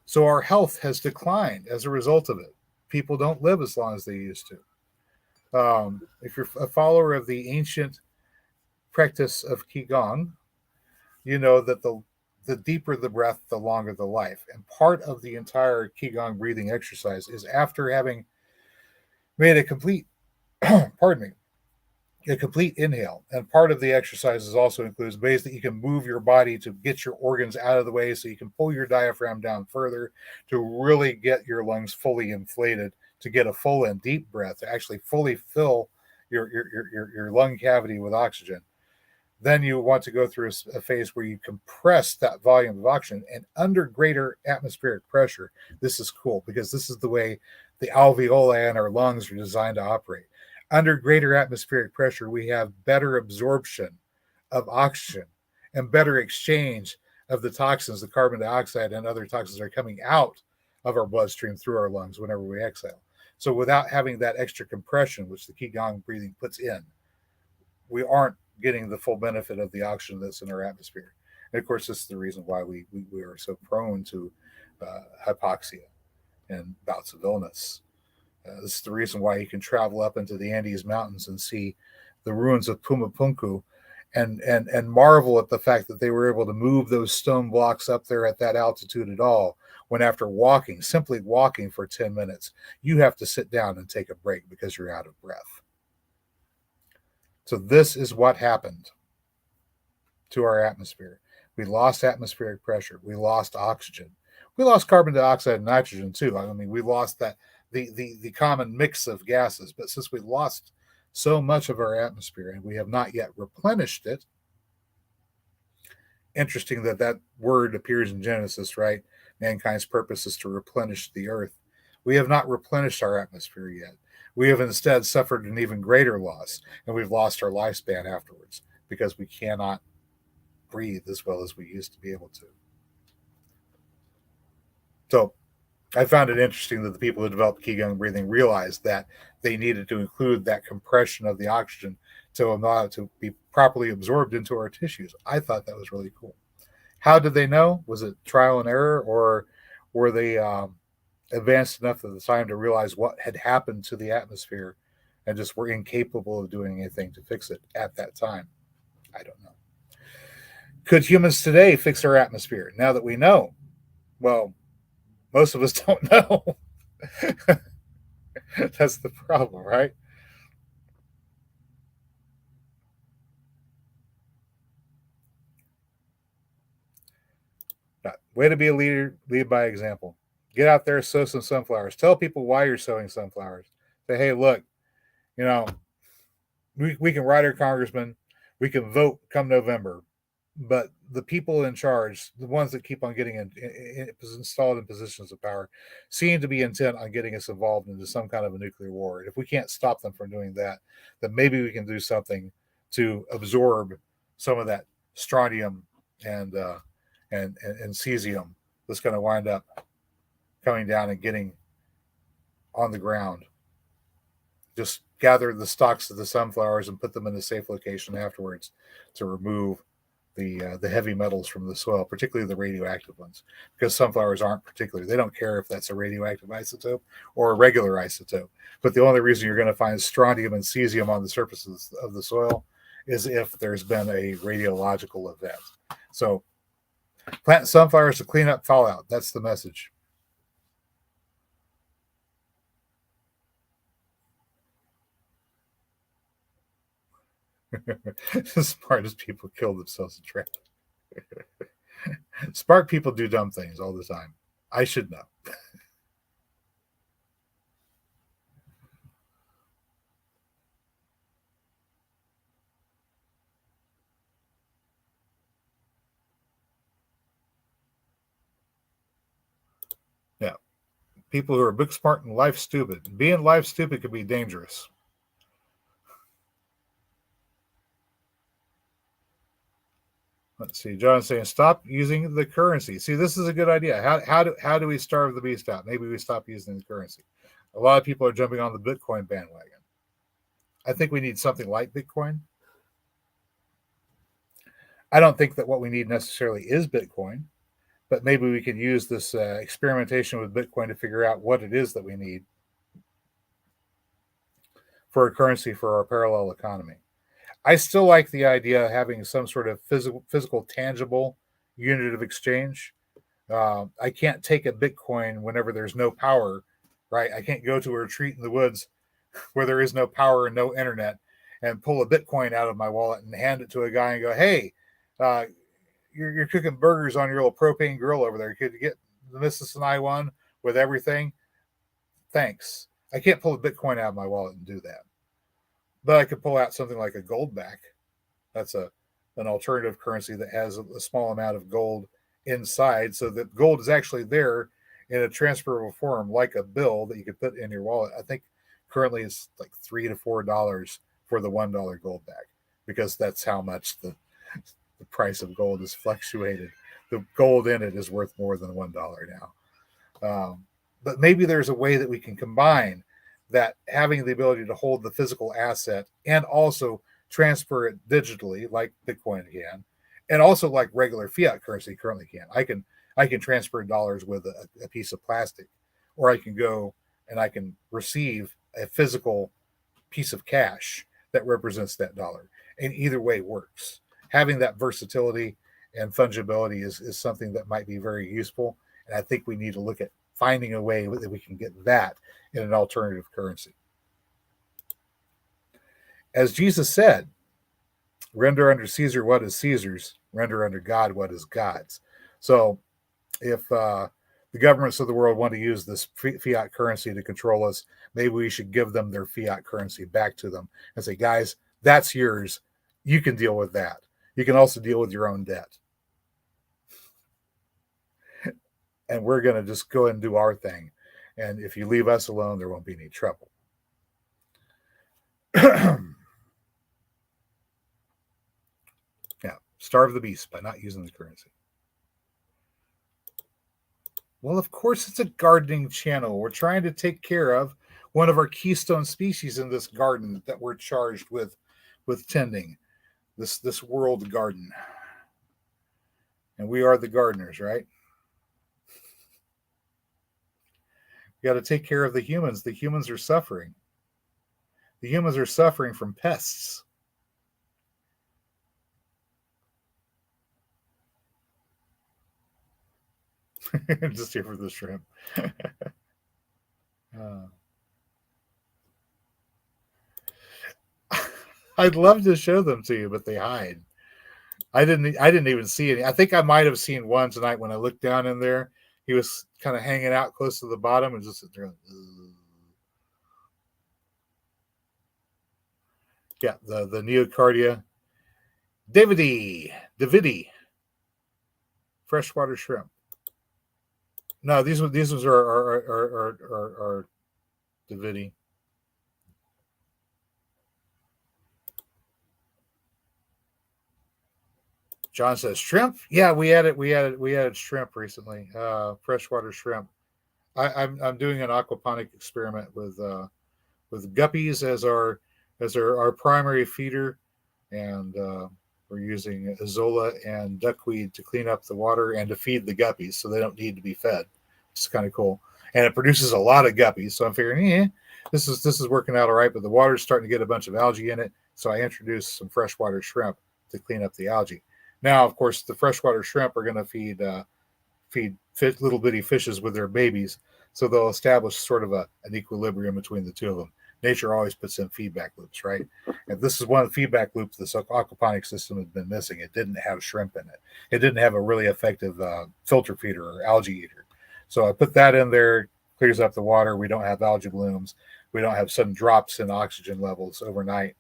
So our health has declined as a result of it. People don't live as long as they used to. If you're a follower of the ancient practice of Qigong, you know that the deeper the breath, the longer the life. And part of the entire Qigong breathing exercise is after having made a complete, pardon me, a complete inhale. And part of the exercises also includes ways that you can move your body to get your organs out of the way so you can pull your diaphragm down further to really get your lungs fully inflated, to get a full and deep breath, to actually fully fill your lung cavity with oxygen. Then you want to go through a phase where you compress that volume of oxygen, and under greater atmospheric pressure. This is cool because this is the way the alveoli in our lungs are designed to operate. Under greater atmospheric pressure, we have better absorption of oxygen and better exchange of the toxins, the carbon dioxide and other toxins that are coming out of our bloodstream through our lungs whenever we exhale. So without having that extra compression, which the Qigong breathing puts in, we aren't getting the full benefit of the oxygen that's in our atmosphere. And of course, this is the reason why we are so prone to hypoxia and bouts of illness. This is the reason why you can travel up into the Andes Mountains and see the ruins of Pumapunku and marvel at the fact that they were able to move those stone blocks up there at that altitude at all, when after simply walking for 10 minutes, you have to sit down and take a break because you're out of breath. So this is what happened to our atmosphere. We lost atmospheric pressure. We lost oxygen. We lost carbon dioxide and nitrogen too. I mean, we lost that the common mix of gases. But since we lost so much of our atmosphere and we have not yet replenished it, interesting that word appears in Genesis, right? Mankind's purpose is to replenish the earth. We have not replenished our atmosphere yet. We have instead suffered an even greater loss, and we've lost our lifespan afterwards because we cannot breathe as well as we used to be able to. So I found it interesting that the people who developed Qigong breathing realized that they needed to include that compression of the oxygen to allow it to be properly absorbed into our tissues. I thought that was really cool. How did they know? Was it trial and error, or were they advanced enough at the time to realize what had happened to the atmosphere and just were incapable of doing anything to fix it at that time? I don't know. Could humans today fix our atmosphere? Now that we know, well, most of us don't know. That's the problem, right? Way to be a leader, lead by example. Get out there, sow some sunflowers. Tell people why you're sowing sunflowers. Say, hey, look, you know, we can write our congressman, we can vote come November, but the people in charge, the ones that keep on getting installed in positions of power, seem to be intent on getting us involved into some kind of a nuclear war. And if we can't stop them from doing that, then maybe we can do something to absorb some of that strontium and cesium that's going to wind up coming down and getting on the ground. Just gather the stalks of the sunflowers and put them in a safe location afterwards to remove the heavy metals from the soil, particularly the radioactive ones, because sunflowers aren't particular. They don't care if that's a radioactive isotope or a regular isotope. But the only reason you're going to find strontium and cesium on the surface of the soil is if there's been a radiological event. So plant sunflowers to clean up fallout. That's the message. Smartest people kill themselves in traffic. Smart people do dumb things all the time. I should know. Yeah. People who are book smart and life stupid. Being life stupid can be dangerous. Let's see. John's saying stop using the currency. See, this is a good idea. How do we starve the beast out? Maybe we stop using the currency. A lot of people are jumping on the Bitcoin bandwagon. I think we need something like Bitcoin. I don't think that what we need necessarily is Bitcoin, but maybe we can use this experimentation with Bitcoin to figure out what it is that we need for a currency for our parallel economy. I still like the idea of having some sort of physical tangible unit of exchange. I can't take a Bitcoin whenever there's no power, right? I can't go to a retreat in the woods where there is no power and no internet and pull a Bitcoin out of my wallet and hand it to a guy and go, hey, uh, you're cooking burgers on your little propane grill over there. Could you get the Mrs. and I one with everything? Thanks. I can't pull a Bitcoin out of my wallet and do that. But I could pull out something like a gold back. That's an alternative currency that has a small amount of gold inside, so that gold is actually there in a transferable form, like a bill that you could put in your wallet. I think currently it's like $3 to $4 for the $1 gold back, because that's how much the price of gold has fluctuated. The gold in it is worth more than $1 now. But maybe there's a way that we can combine that, having the ability to hold the physical asset and also transfer it digitally like Bitcoin can, and also like regular fiat currency currently can. I can transfer dollars with a piece of plastic, or I can go and I can receive a physical piece of cash that represents that dollar. And either way works. Having that versatility and fungibility is something that might be very useful. And I think we need to look at finding a way that we can get that in an alternative currency. As Jesus said, render unto Caesar what is Caesar's, render unto God what is God's. So if the governments of the world want to use this fiat currency to control us, maybe we should give them their fiat currency back to them and say, guys, that's yours. You can deal with that. You can also deal with your own debt. And we're going to just go and do our thing. And if you leave us alone, there won't be any trouble. Yeah, starve the beast by not using the currency. Well, of course, it's a gardening channel. We're trying to take care of one of our keystone species in this garden that we're charged with tending, this world garden. And we are the gardeners, right? We got to take care of the humans. The humans are suffering. The humans are suffering from pests. Just here for the shrimp. I'd love to show them to you, but they hide. I didn't even see any. I think I might have seen one tonight when I looked down in there. He was kind of hanging out close to the bottom and just sitting there. Yeah, the Neocardia Davidi, freshwater shrimp. No, these ones are Davidi. John says shrimp. Yeah, we added shrimp recently. Freshwater shrimp. I'm doing an aquaponic experiment with guppies as our primary feeder, and we're using azolla and duckweed to clean up the water and to feed the guppies, so they don't need to be fed. It's kind of cool, and it produces a lot of guppies. So I'm figuring, this is working out all right. But the water's starting to get a bunch of algae in it, so I introduced some freshwater shrimp to clean up the algae. Now, of course, the freshwater shrimp are going to feed little bitty fishes with their babies, so they'll establish sort of an equilibrium between the two of them. Nature always puts in feedback loops, right? And this is one of the feedback loops this aquaponic system has been missing. It didn't have shrimp in it. It didn't have a really effective filter feeder or algae eater. So I put that in there, clears up the water. We don't have algae blooms. We don't have sudden drops in oxygen levels overnight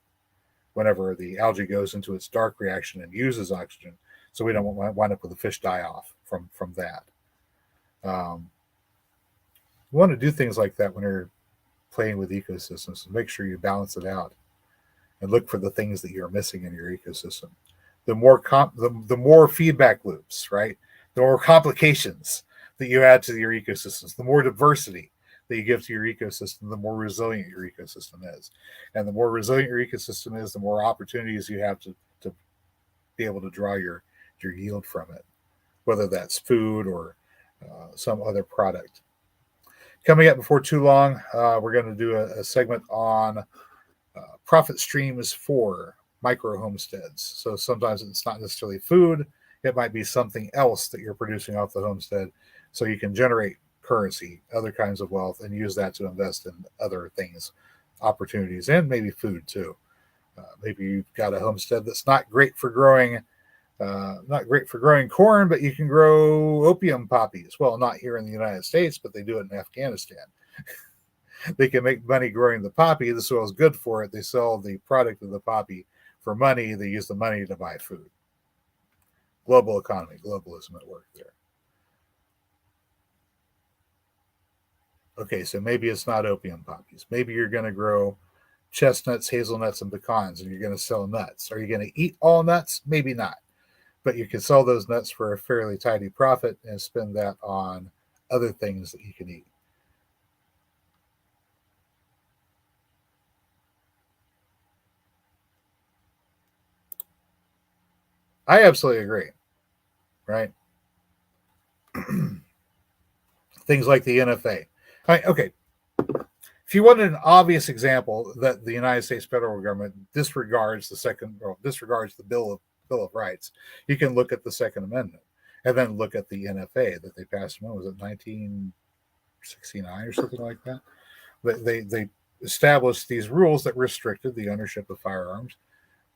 whenever the algae goes into its dark reaction and uses oxygen. So we don't wind up with a fish die off from that. You want to do things like that when you're playing with ecosystems and make sure you balance it out and look for the things that you're missing in your ecosystem. The more feedback loops, right? The more complications that you add to your ecosystems, the more diversity that you give to your ecosystem, the more resilient your ecosystem is. And the more resilient your ecosystem is, the more opportunities you have to be able to draw your yield from it, whether that's food or some other product. Coming up before too long, we're going to do a segment on profit streams for micro homesteads. So sometimes it's not necessarily food, it might be something else that you're producing off the homestead. So you can generate currency, other kinds of wealth, and use that to invest in other things, opportunities, and maybe food too. Maybe you've got a homestead that's not great for growing corn, but you can grow opium poppies. Well, not here in the United States, but they do it in Afghanistan. They can make money growing the poppy. The soil is good for it. They sell the product of the poppy for money. They use the money to buy food. Global economy, globalism at work there. Okay, so maybe it's not opium poppies. Maybe you're going to grow chestnuts, hazelnuts, and pecans, and you're going to sell nuts. Are you going to eat all nuts? Maybe not. But you can sell those nuts for a fairly tidy profit and spend that on other things that you can eat. I absolutely agree, right? Things like the NFA. Okay, if you wanted an obvious example that the United States federal government disregards the Bill of Rights, you can look at the Second Amendment and then look at the NFA that they passed. When was it, 1969 or something like that? They established these rules that restricted the ownership of firearms,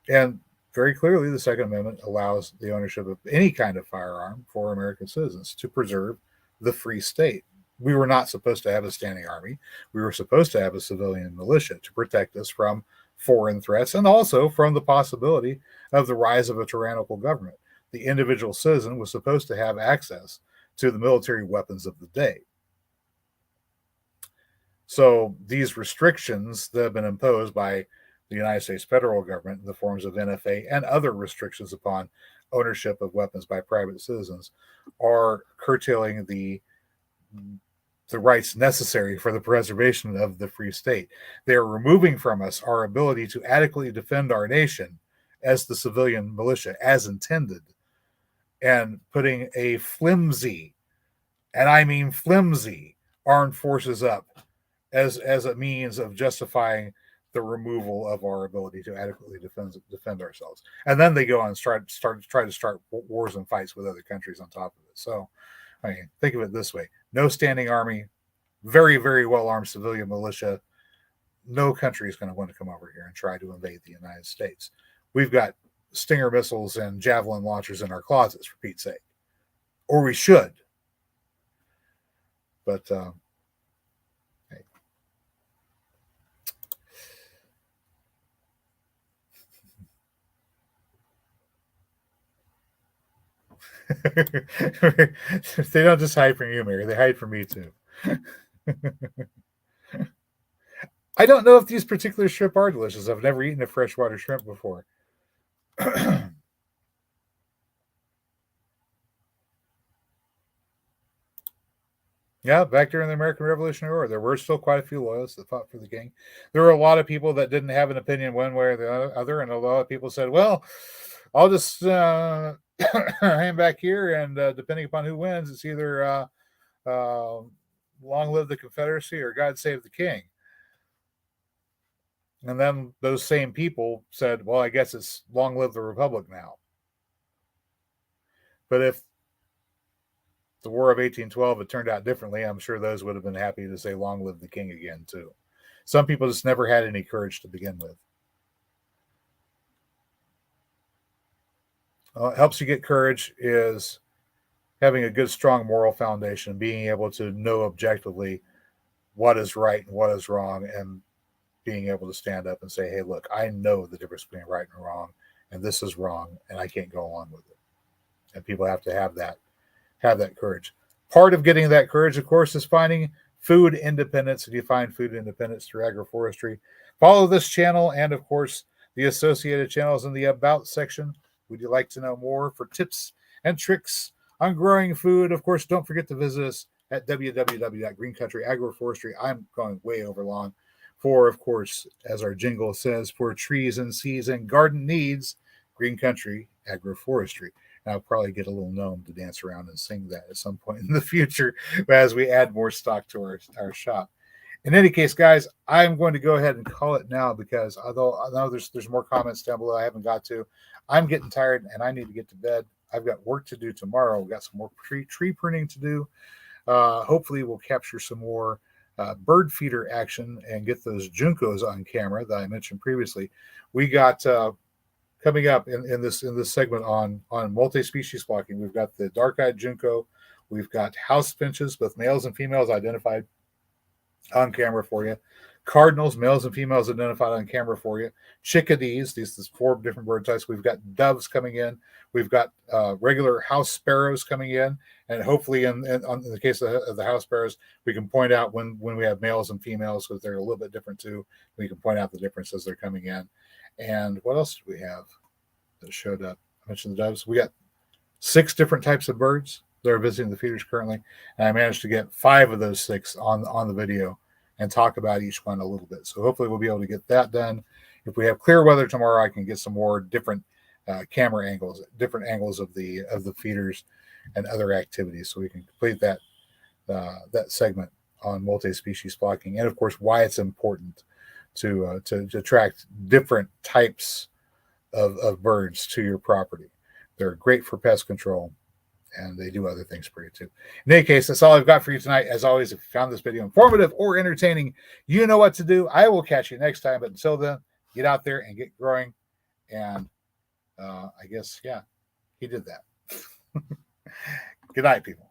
and very clearly the Second Amendment allows the ownership of any kind of firearm for American citizens to preserve the free state. We were not supposed to have a standing army. We were supposed to have a civilian militia to protect us from foreign threats and also from the possibility of the rise of a tyrannical government. The individual citizen was supposed to have access to the military weapons of the day. So these restrictions that have been imposed by the United States federal government in the forms of NFA and other restrictions upon ownership of weapons by private citizens are curtailing the rights necessary for the preservation of the free state. They are removing from us our ability to adequately defend our nation as the civilian militia, as intended, and putting a flimsy, and I mean flimsy, armed forces up as a means of justifying the removal of our ability to adequately defend ourselves. And then they go on and try to start wars and fights with other countries on top of it. So, I mean, think of it this way: no standing army, very, very well armed civilian militia. No country is going to want to come over here and try to invade the United States. We've got Stinger missiles and javelin launchers in our closets, for Pete's sake, or we should. But hey. They don't just hide from you, Mary. They hide from me too. I don't know if these particular shrimp are delicious. I've never eaten a freshwater shrimp before. Yeah, back during the American Revolutionary War, there were still quite a few loyalists that fought for the king. There were a lot of people that didn't have an opinion one way or the other, and a lot of people said, well, I'll just hang back here, and depending upon who wins, it's either long live the Confederacy or God save the king. And then those same people said, well, I guess it's long live the Republic now. But if the War of 1812 had turned out differently, I'm sure those would have been happy to say long live the king again, too. Some people just never had any courage to begin with. What helps you get courage is having a good, strong moral foundation, being able to know objectively what is right and what is wrong, and being able to stand up and say, hey, look, I know the difference between right and wrong, and this is wrong, and I can't go along with it. And people have to have that courage. Part of getting that courage, of course, is finding food independence. And you find food independence through agroforestry. Follow this channel and, of course, the associated channels in the About section. Would you like to know more for tips and tricks on growing food? Of course, don't forget to visit us at www.greencountryagroforestry. I'm going way over long. For, of course, as our jingle says, for trees and seas and garden needs, Green Country Agroforestry. And I'll probably get a little gnome to dance around and sing that at some point in the future as we add more stock to our shop. In any case, guys, I'm going to go ahead and call it now because although I know there's more comments down below I haven't got to, I'm getting tired and I need to get to bed. I've got work to do tomorrow. We've got some more tree pruning to do. Hopefully, we'll capture some more bird feeder action and get those juncos on camera that I mentioned previously. We got coming up in this segment on multi-species flocking. We've got the dark-eyed junco. We've got house finches, both males and females identified on camera for you. Cardinals, males and females identified on camera for you. Chickadees, these 4 different bird types. We've got doves coming in. We've got regular house sparrows coming in. And hopefully in the case of the house sparrows, we can point out when we have males and females, because they're a little bit different too. We can point out the difference as they're coming in. And what else do we have that showed up? I mentioned the doves. We got 6 different types of birds that are visiting the feeders currently. And I managed to get 5 of those 6 on the video and talk about each one a little bit. So hopefully we'll be able to get that done. If we have clear weather tomorrow, I can get some more different camera angles, different angles of the feeders and other activities, so we can complete that segment on multi-species flocking, and of course why it's important to attract different types of birds to your property. They're great for pest control, and they do other things for you too. In any case, that's all I've got for you tonight. As always, if you found this video informative or entertaining, you know what to do. I will catch you next time. But until then, get out there and get growing. And I guess, yeah, he did that. Good night, people.